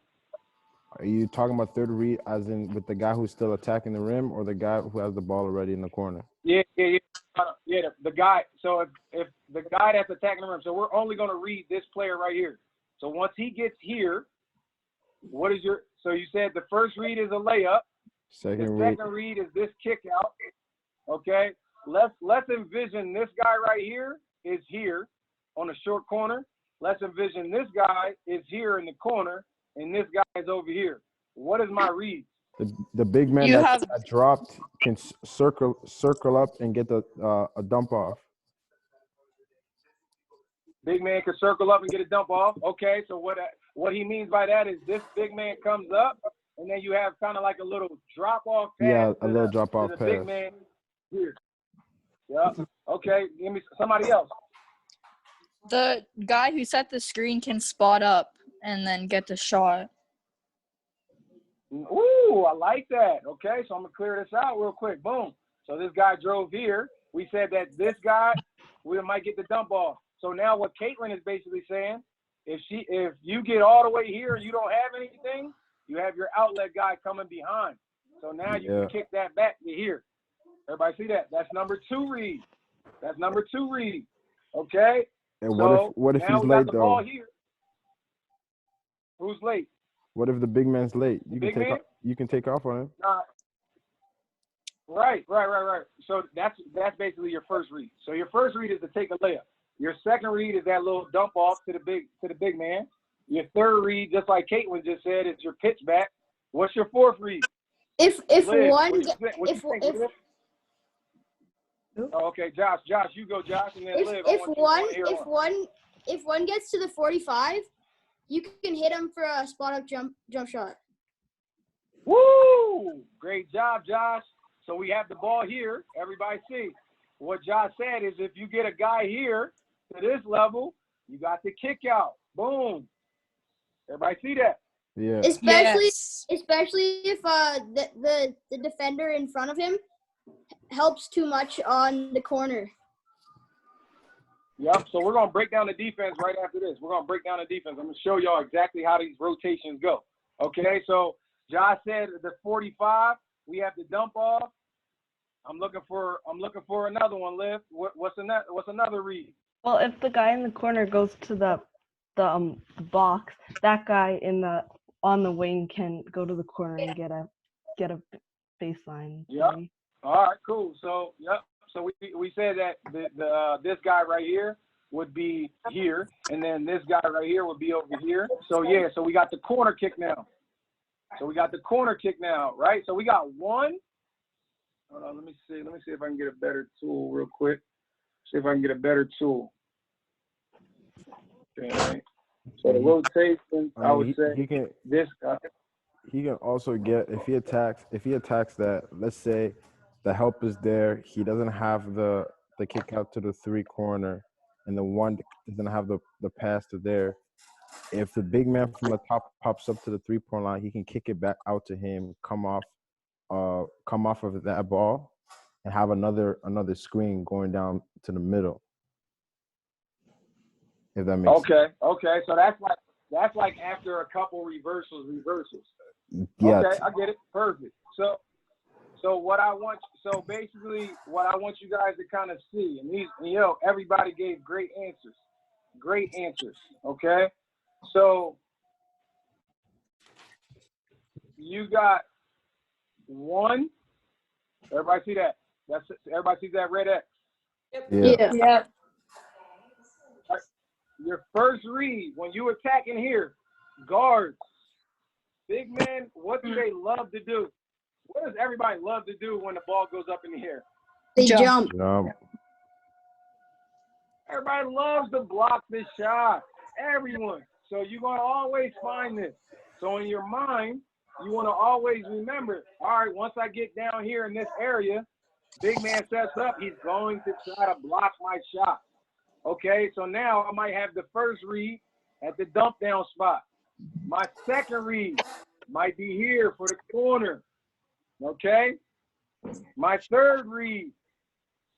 Are you talking about third read as in with the guy who's still attacking the rim, or the guy who has the ball already in the corner? Yeah. The guy. So if the guy that's attacking the rim, so we're only going to read this player right here. So once he gets here, what is your? So you said the first read is a layup. Second read is this kick out. Okay. Let's envision this guy right here is here on the short corner. Let's envision this guy is here in the corner, and this guy is over here. What is my read? The big man that dropped can circle up and get a dump off. Big man can circle up and get a dump off. Okay, so what he means by that is this big man comes up, and then you have kind of like a little drop off pass. Yeah, a little drop off pass. Big man here. Yeah. Okay. Give me somebody else. The guy who set the screen can spot up and then get the shot. Ooh, I like that. Okay, so I'm gonna clear this out real quick. Boom. So this guy drove here. We said that this guy, we might get the dump off. So now what Caitlin is basically saying, if you get all the way here and you don't have anything, you have your outlet guy coming behind. So now you can kick that back to here. Everybody see that? That's number 2 read. Okay. And so what if now he's we got late the though? ball here. Who's late? What if the big man's late? You can take off on him. Right. So that's basically your first read. So your first read is to take a layup. Your second read is that little dump off to the big man. Your third read, just like Caitlin just said, is your pitch back. What's your fourth read? If Liv, one what you think? Liv? Oh, okay, Josh, you go, Josh, and then Liv. If one gets to the 45, you can hit him for a spot up jump shot. Great job, Josh. So we have the ball here. Everybody see. What Josh said is if you get a guy here to this level, you got the kick out. Boom. Everybody see that? Yeah. Especially if the defender in front of him helps too much on the corner. Yep. So we're gonna break down the defense right after this. We're gonna break down the defense. I'm gonna show y'all exactly how these rotations go. Okay. So Josh said the 45. We have the dump off. I'm looking for another one, Liv. What's another read? Well, if the guy in the corner goes to the box, that guy on the wing can go to the corner and get a baseline. Yep. play. All right, cool. So yep. So we said that this guy right here would be here, and then this guy right here would be over here. So yeah, so we got the corner kick now. Right? So we got one. Hold on, let me see if I can get a better tool real quick. See if I can get a better tool. Okay. So the rotation, I would say he can this guy. He can also get if he attacks that. Let's say the help is there. He doesn't have the kick out to the 3 corner, and the one doesn't have the pass to there. If the big man from the top pops up to the 3-point line, he can kick it back out to him, come off of that ball, and have another screen going down to the middle. If that makes sense. Okay. So that's like after a couple reversals. Yeah. Okay, I get it. Perfect. So basically what I want you guys to kind of see, and everybody gave great answers. Okay. So you got one. Everybody see that? Everybody sees that red X? Yeah. Your first read, when you attack in here, guards, big men, what do they love to do? What does everybody love to do when the ball goes up in the air? They jump. Everybody loves to block this shot. Everyone. So you're going to always find this. So in your mind, you want to always remember, all right, once I get down here in this area, big man sets up, he's going to try to block my shot. Okay, so now I might have the first read at the dump down spot. My second read might be here for the corner. Okay? My third read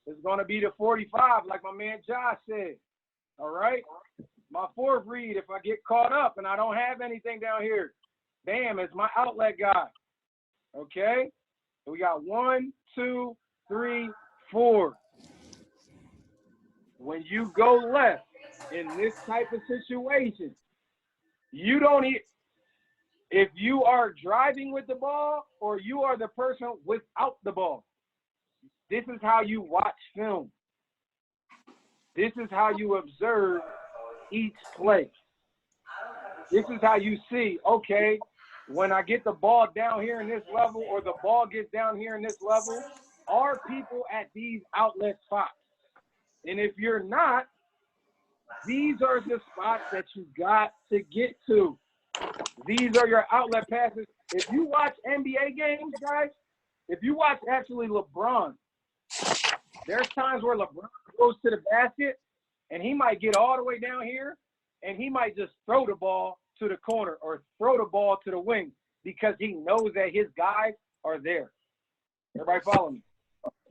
is going to be the 45, like my man Josh said. All right? My fourth read, if I get caught up and I don't have anything down here, bam, it's my outlet guy. Okay? So we got 1, 2, 3, 4. When you go left in this type of situation, you don't if you are driving with the ball or you are the person without the ball, this is how you watch film. This is how you observe each play. This is how you see, okay, when I get the ball down here in this level or the ball gets down here in this level, are people at these outlet spots? And if you're not, these are the spots that you got to get to. These are your outlet passes. If you watch NBA games, guys, if you watch actually LeBron, there's times where LeBron goes to the basket and he might get all the way down here and he might just throw the ball to the corner or throw the ball to the wing because he knows that his guys are there. Everybody follow me?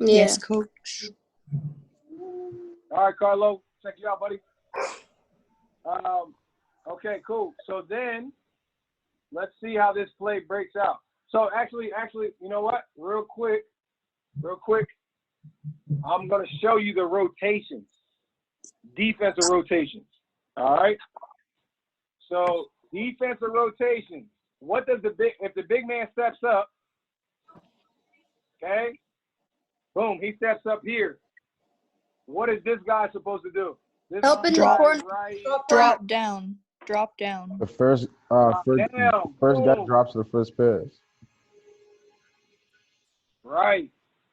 Yes, coach. All right, Carlo, check you out, buddy. Okay, cool. So then let's see how this play breaks out. So actually, you know what? Real quick, I'm going to show you the rotations, defensive rotations. All right? So defensive rotations. What does if the big man steps up, okay, boom, he steps up here. What is this guy supposed to do? Help in the corner. Drop down. The first guy drops the first pass. Right.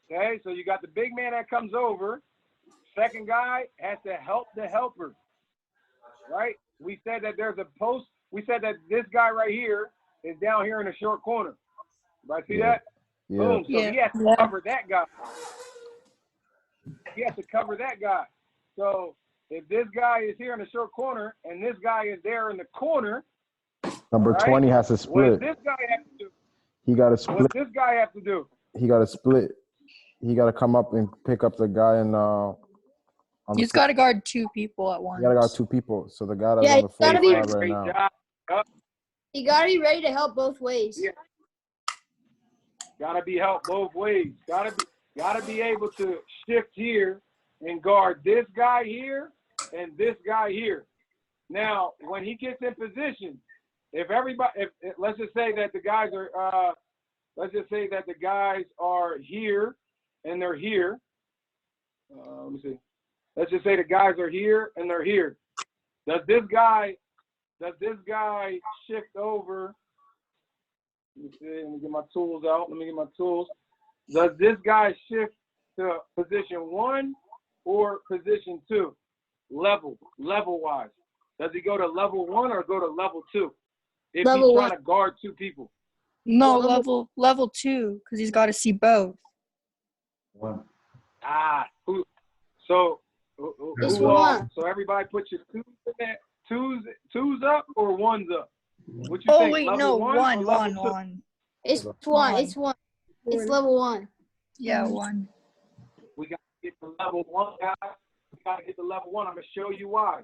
Okay, so you got the big man that comes over. Second guy has to help the helper. Right? We said that there's a post. We said that this guy right here is down here in the short corner. Right? See that? Yeah. Boom. So he has to Yeah. cover that guy. He has to cover that guy. So if this guy is here in the short corner and this guy is there in the corner, Number right, 20 has to what split. does this guy have to do? He got to What split. does this guy have to do? He got to split. He got to come up and pick up the guy in on the He's got to guard two people at once. He got to guard two people. So the guy that's Yeah, on the he's gotta 45 be- right Great now. job. You gotta be ready to help both ways. Yeah. Gotta be helped both ways. Gotta be able to shift here and guard this guy here and this guy here. Now, when he gets in position, if let's just say that the guys are here and they're here. Let me see. Let's just say the guys are here and they're here. Does this guy shift over? Let me see. Let me get my tools out. Does this guy shift to position 1 or position 2? Level wise. Does he go to level 1 or go to level 2? If Level he's trying 1. to guard two people. No, Well, level 2, because he's got to see both. It's So one. so everybody put your twos in there. Twos up or ones up? What you Oh think? wait, level no, one, or level two? one. It's one. It's one. It's level 1. Yeah, 1. We got to get to level 1, guys. We got to get to level 1. I'm going to show you why.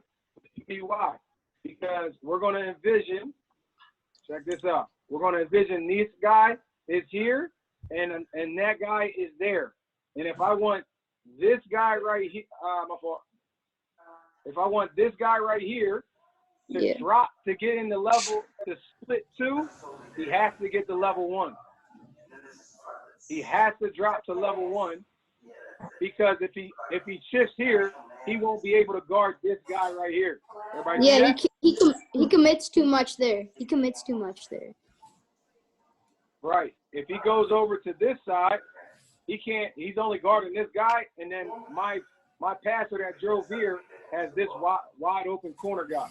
Because we're going to envision, check this out. We're going to envision this guy is here and that guy is there. And if I want this guy right here, if I want this guy right here to drop to get in the level to split 2, he has to get to level 1. He has to drop to level 1 because if he shifts here, he won't be able to guard this guy right here. Everybody see Yeah, that? he commits too much there. Right. If he goes over to this side, he can't. He's only guarding this guy, and then my passer that drove here has this wide open corner guy.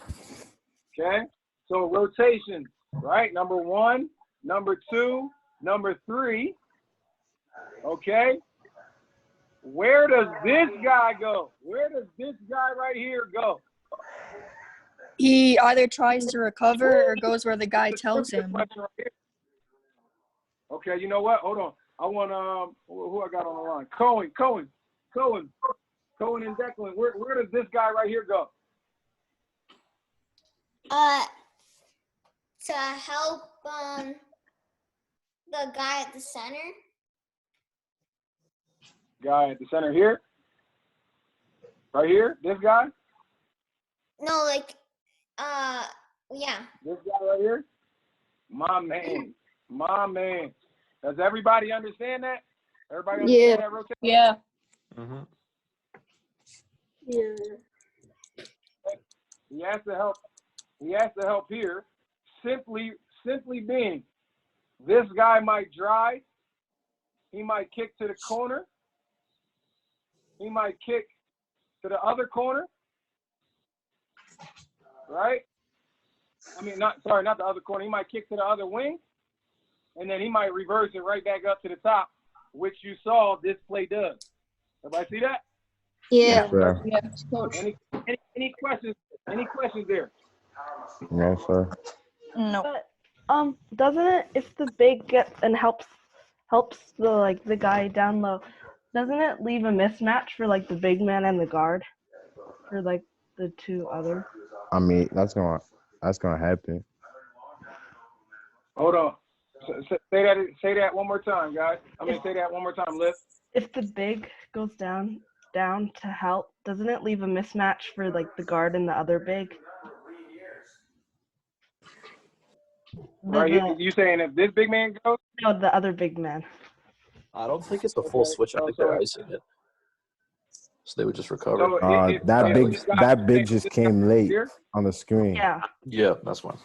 Okay. So rotation, right? Number 1, number 2, number 3. Okay. Where does this guy go? Where does this guy right here go? He either tries to recover or goes where the guy tells him. Okay, you know what? Hold on. I want who I got on the line? Cohen and Declan. Where does this guy right here go? To help the guy at the center. Guy at the center here? Right here? This guy? No, like, yeah. This guy right here? My man. Does everybody understand that? Everybody understand that rotation? Yeah. Mm-hmm. Yeah. He has to help here. Simply being, this guy might drive. He might kick to the corner. He might kick to the other corner. Right? I mean, not the other corner. He might kick to the other wing. And then he might reverse it right back up to the top, which you saw this play does. Everybody see that? Yeah. Sir. Any questions? Any questions there? No, sir. No. But doesn't it, if the big gets and helps the guy down low, doesn't it leave a mismatch for like the big man and the guard for like the two other? I mean, that's gonna happen. Hold on. Say that one more time, guys. Say that one more time, Liz. If the big goes down to help, doesn't it leave a mismatch for like the guard and the other big? Right, you saying if this big man goes? No, the other big man. I don't think it's a full switch. I think they're icing it. So they would just recover. So that big just came late on the screen. Yeah. Yeah, that's one.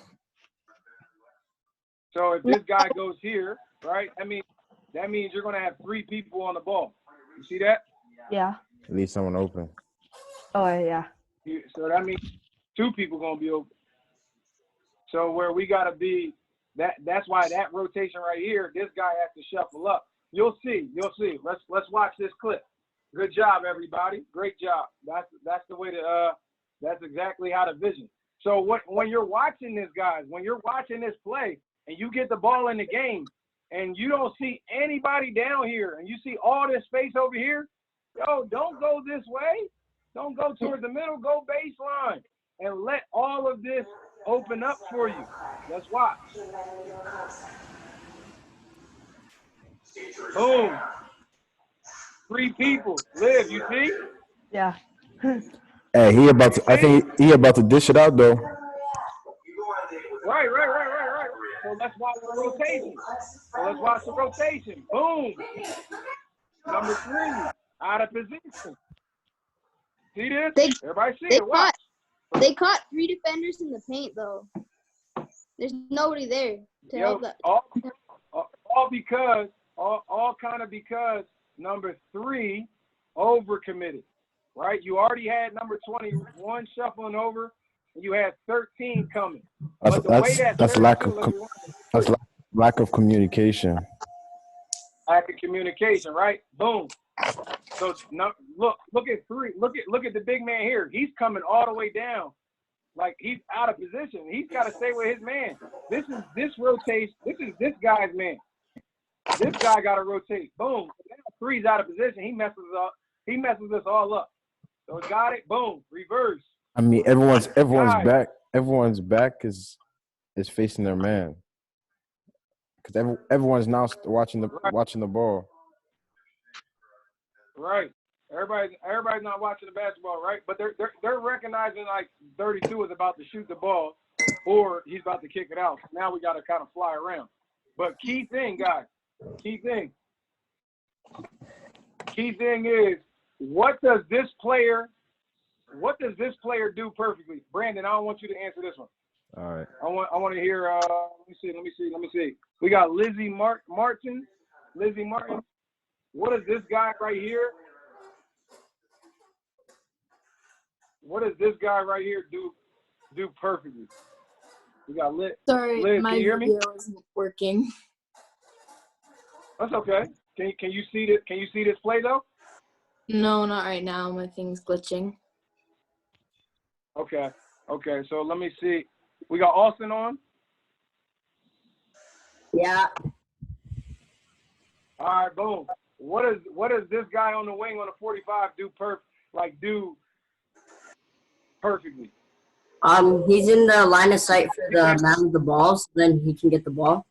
So if this guy goes here, right? I mean, that means you're going to have 3 people on the ball. You see that? Yeah. Leave someone open. Oh yeah. So that means 2 people going to be open. So where we got to be, that's why that rotation right here, this guy has to shuffle up. You'll see. Let's watch this clip. Good job, everybody. Great job. That's the way to. That's exactly how to vision. So when you're watching this, guys, when you're watching this play, and you get the ball in the game, and you don't see anybody down here, and you see all this space over here, yo, don't go this way. Don't go towards the middle. Go baseline, and let all of this open up for you. Let's watch. Boom. 3 people. Liv, you see? Yeah. Hey, he about to. I think he about to dish it out though. Right. So let's watch the rotation. Boom. Number 3, out of position. See this? Everybody see it. Watch. They caught 3 defenders in the paint though. There's nobody there to help that. All because number 3 overcommitted. Right? You already had number 21 shuffling over, and you had 13 coming. That's lack of communication. Lack of communication, right? Boom. So now, look at 3. Look at the big man here. He's coming all the way down, like he's out of position. He's got to stay with his man. This rotation. This is this guy's man. This guy got to rotate. Boom. Now 3's out of position. He messes us all up. So got it. Boom. Reverse. I mean, everyone's back. Everyone's back is facing their man. Because everyone's now watching the ball. Right. Everybody's not watching the basketball, right? But they're recognizing like 32 is about to shoot the ball, or he's about to kick it out. Now we got to kind of fly around. But key thing, guys. Key thing is, what does this player do perfectly? Brandon, I don't want you to answer this one. All right. I want to hear. Let me see. We got Lizzie Martin. What does this guy right here? What does this guy right here do perfectly? We got Liz. Sorry, Liz, my can you hear me? video isn't working. That's okay. Can you see this? Can you see this play though? No, not right now. My thing's glitching. Okay. So let me see. We got Austin on. Yeah. All right. Boom. What does this guy on the wing on the 45 do perfectly? He's in the line of sight for the man with the ball, so then he can get the ball.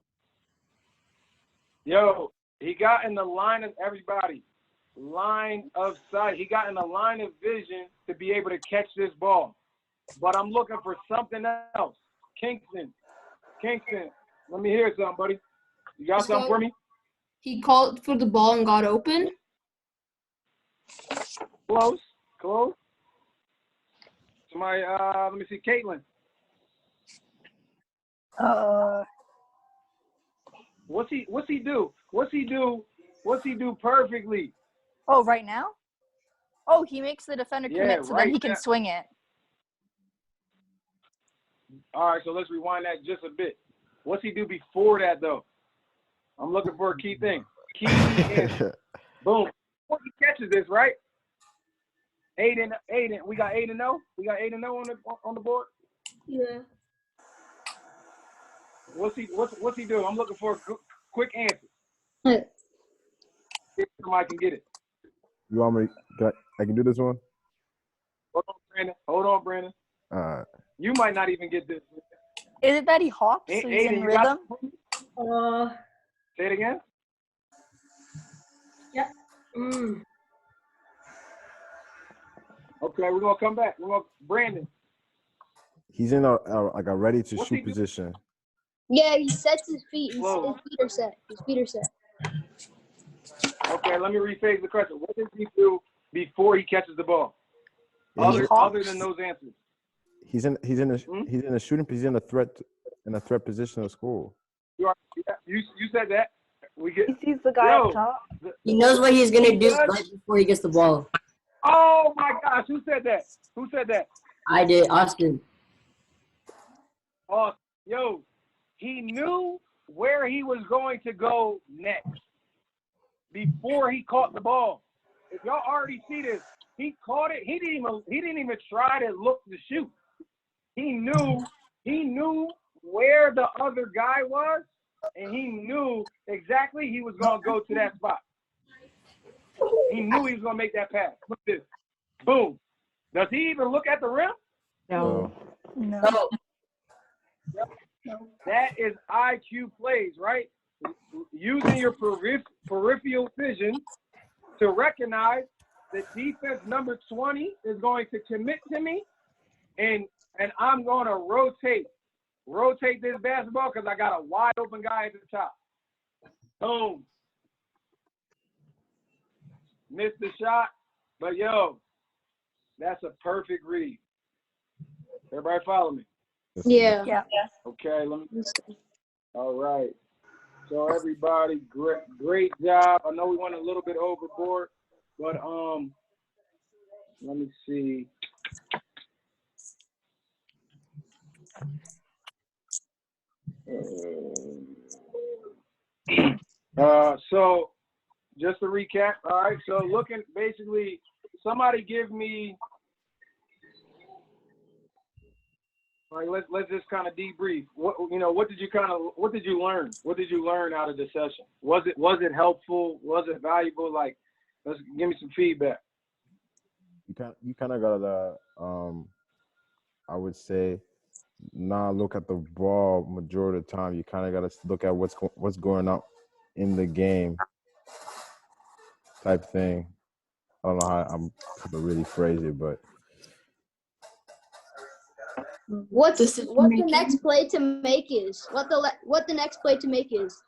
Yo, he got in the line of line of sight. He got in the line of vision to be able to catch this ball. But I'm looking for something else. Kingston, let me hear something, buddy. You got something for me? He called for the ball and got open. Close. Somebody, let me see, Caitlin. What's he do? What's he do perfectly? Oh, right now? Oh, he makes the defender commit so then he can now. swing it. All right, so let's rewind that just a bit. What's he do before that, though? I'm looking for a key thing. Key answer. Boom. Before he catches this, right? Aiden. We got 8-0. We got 8-0 on the board. Yeah. What's he do? I'm looking for a quick answer. If somebody can get it. You want me? I can do this one. Hold on, Brandon. All right. You might not even get this. Is it that he hops? So he's in rhythm? Say it again. Yep. Okay, we're gonna come back. Brandon. He's in a ready to shoot position. Yeah, he sets his feet. His feet are set. Okay, let me rephrase the question. What does he do before he catches the ball? Other than those answers. He's in a shooting position, in a threat position of school. You said that. He sees the guy up top. He knows what he's gonna do right before he gets the ball. Oh my gosh, who said that? I did, Austin. Oh, yo, he knew where he was going to go next. before he caught the ball. If y'all already see this, he caught it. He didn't even try to look to shoot. He knew where the other guy was, and he knew exactly he was gonna go to that spot. He knew he was gonna make that pass. Look at this. Boom. Does he even look at the rim? No. That is IQ plays, right? Using your peripheral vision to recognize that defense number 20 is going to commit to me, and I'm going to rotate this basketball because I got a wide open guy at the top. Boom. Missed the shot, but yo, that's a perfect read. Everybody follow me? Yeah. Okay, let me. All right. So everybody, great job. I know we went a little bit overboard, but let me see. So just to recap, all right. So looking, basically, somebody give me. All right, let's just kind of debrief. What did you learn? What did you learn out of the session? Was it helpful? Was it valuable? Like, let's give me some feedback. You kind of gotta, I would say, not look at the ball majority of the time. You kind of gotta look at what's going on in the game, type thing. I don't know how I'm gonna really phrase it, but. What the next play to make is? What the next play to make is?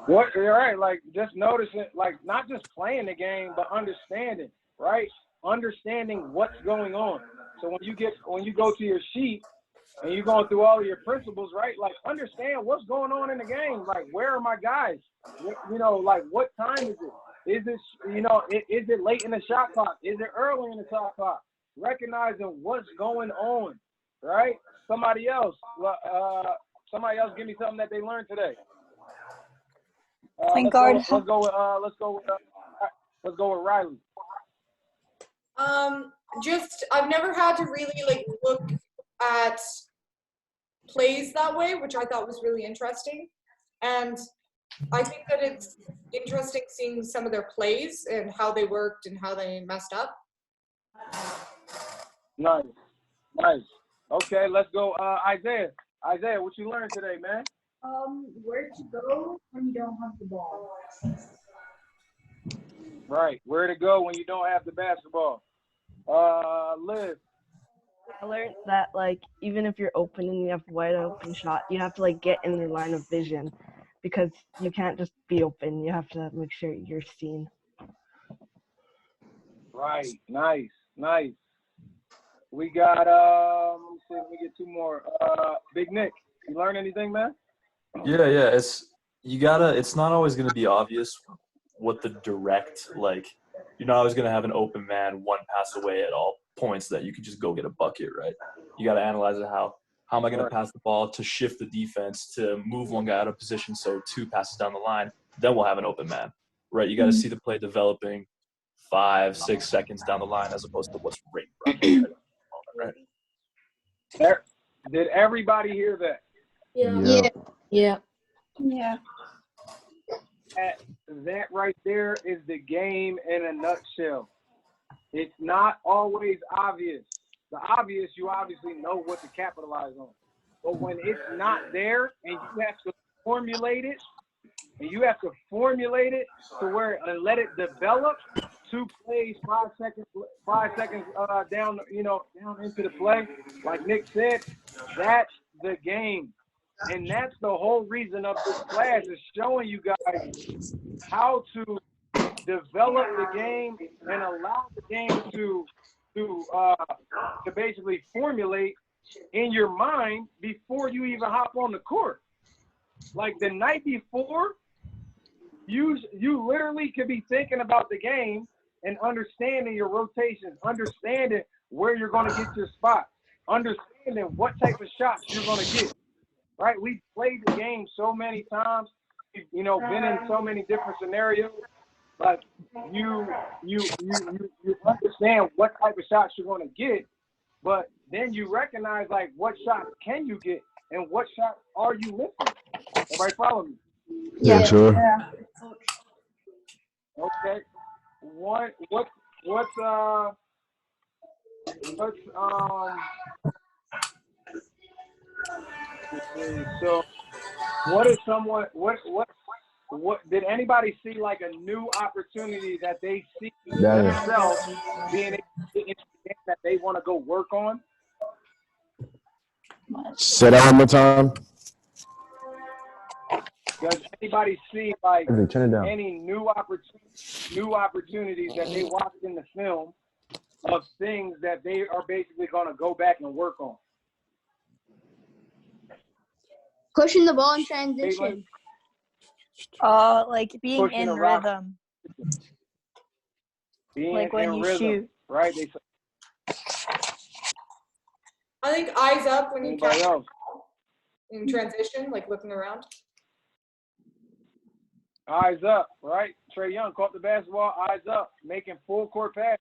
What? You're right. Like just noticing, like not just playing the game, but understanding, right? Understanding what's going on. So when you go to your sheet and you're going through all of your principles, right? Like understand what's going on in the game. Like where are my guys? Like what time is it? Is it late in the shot clock? Is it early in the shot clock? Recognizing what's going on, right? Somebody else give me something that they learned today. Let's go with Riley. I've never had to really look at plays that way, which I thought was really interesting. And I think that it's interesting seeing some of their plays and how they worked and how they messed up. Nice. Okay, let's go. Isaiah, what you learned today, man? Where to go when you don't have the ball. Right, where to go when you don't have the basketball. Liv. I learned that even if you're open and you have a wide open shot, you have to get in their line of vision because you can't just be open. You have to make sure you're seen. Right, nice. We got let me see if we get two more. Big Nick, you learn anything, man? Yeah. It's not always gonna be obvious what the direct, you're not always gonna have an open man one pass away at all points that you could just go get a bucket, right? You gotta analyze it how am I gonna pass the ball to shift the defense to move one guy out of position so two passes down the line, then we'll have an open man. Right? You gotta see the play developing 5-6 seconds down the line as opposed to what's right in front of you. Right? Did everybody hear that? Yeah. That right there is the game in a nutshell. It's not always obvious. The obvious, you obviously know what to capitalize on. But when it's not there and you have to formulate it, to where and let it develop, 2 plays, 5 seconds down into the play. Like Nick said, that's the game. And that's the whole reason of this class, is showing you guys how to develop the game and allow the game to basically formulate in your mind before you even hop on the court. Like the night before, you literally could be thinking about the game and understanding your rotations, understanding where you're going to get your spots, understanding what type of shots you're going to get. Right? We played the game so many times you know, been in so many different scenarios. Like you understand what type of shots you're going to get, but then you recognize like what shots can you get and what shots are you missing. Everybody follow me? Yeah, sure. Okay. What's so what is someone what did anybody see like a new opportunity that they see Daniel. themselves being able to get into the game that they want to go work on? Say that one more time. Does anybody see like Hey, turn it down. any new opportunities that they watched in the film of things that they are basically going to go back and work on? Pushing the ball in transition. Like being Pushing in a rock. rhythm. Being Like when in you rhythm, shoot. right? I think eyes up when you Anybody catch else? in transition, like looking around. Eyes up, right? Trae Young caught the basketball, eyes up, making full court pass.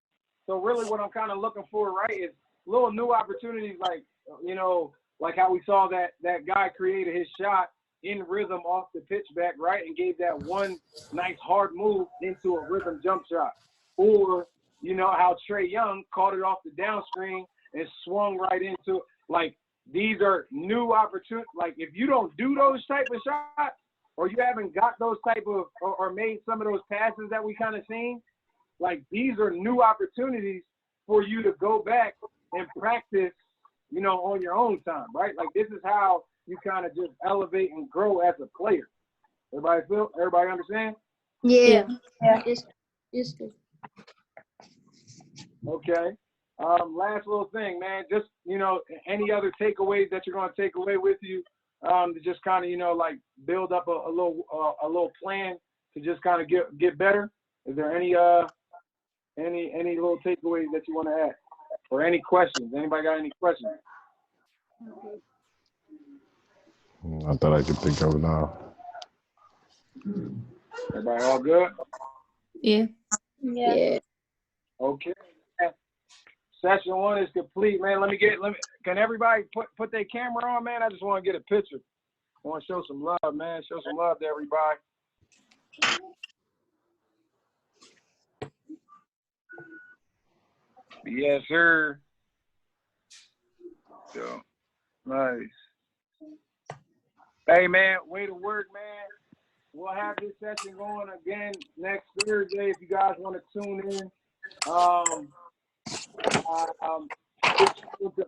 So really what I'm kind of looking for, right, is little new opportunities like, you know, like how we saw that guy created his shot in rhythm off the pitch back, right, and gave that one nice hard move into a rhythm jump shot. Or, you know, how Trae Young caught it off the down screen and swung right into it. Like, these are new opportunities. Like, if you don't do those type of shots, or you haven't got those type of, or made some of those passes that we kind of seen, like, these are new opportunities for you to go back and practice, you know, on your own time, right? Like, this is how you kind of just elevate and grow as a player. Everybody understand? Yeah. Yes. Okay. Last little thing, man. Just, you know, any other takeaways that you're going to take away with you to just kind of, you know, like build up a little plan to just kind of get better? Is there any little takeaways that you want to add, or any questions? Anybody got any questions? I thought I could think of it now. Everybody all good? Yeah. Yeah. Okay. Session 1 is complete, man. Can everybody put their camera on, man? I just want to get a picture. I want to show some love, man. Show some love to everybody. Yes, sir. So, nice. Hey, man, way to work, man. We'll have this session going again next Thursday if you guys want to tune in.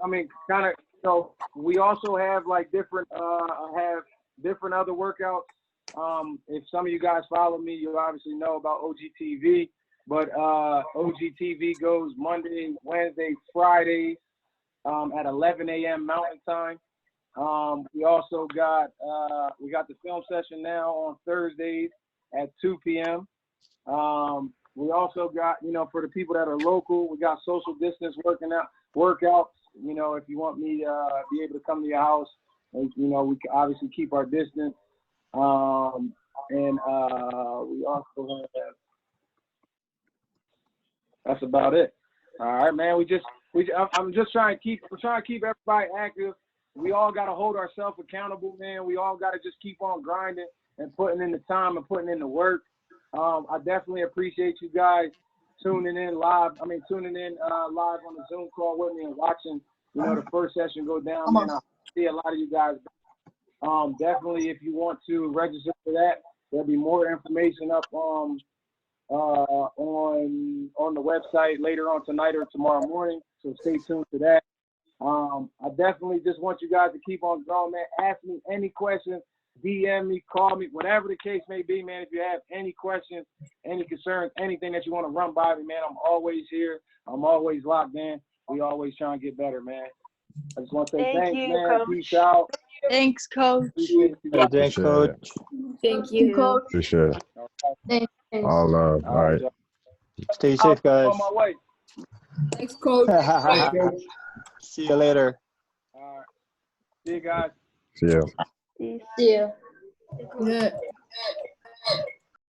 I mean, kind of, you know, we also have like different other workouts. If some of you guys follow me, you obviously know about OGTV, but OGTV goes Monday, Wednesday, Friday at 11 a.m. Mountain Time. We also got the film session now on Thursdays at 2 p.m. We also got, you know, for the people that are local, we got social distance workouts. You know, if you want me to be able to come to your house, and, you know, we can obviously keep our distance. And we also have, that's about it. All right, man. I'm just trying to keep everybody active. We all got to hold ourselves accountable, man. We all got to just keep on grinding and putting in the time and putting in the work. I definitely appreciate you guys tuning in live on the Zoom call with me and watching, you know, the first session go down, man. I see a lot of you guys. Definitely, if you want to register for that, there'll be more information up on the website later on tonight or tomorrow morning. So stay tuned to that. I definitely just want you guys to keep on going, man. Ask me any questions, DM me, call me, whatever the case may be, man. If you have any questions, any concerns, anything that you want to run by me, man, I'm always here. I'm always locked in. We always trying to get better, man. I just want to say thanks, man. Coach. Peace out. Thanks, Coach. Appreciate you guys. Thanks, Coach. Thank you, Coach. Appreciate it. Thanks. All love. All right. Stay safe, guys. On my way. Thanks, Coach. See you later. All right. See you guys. See ya. See ya. Good.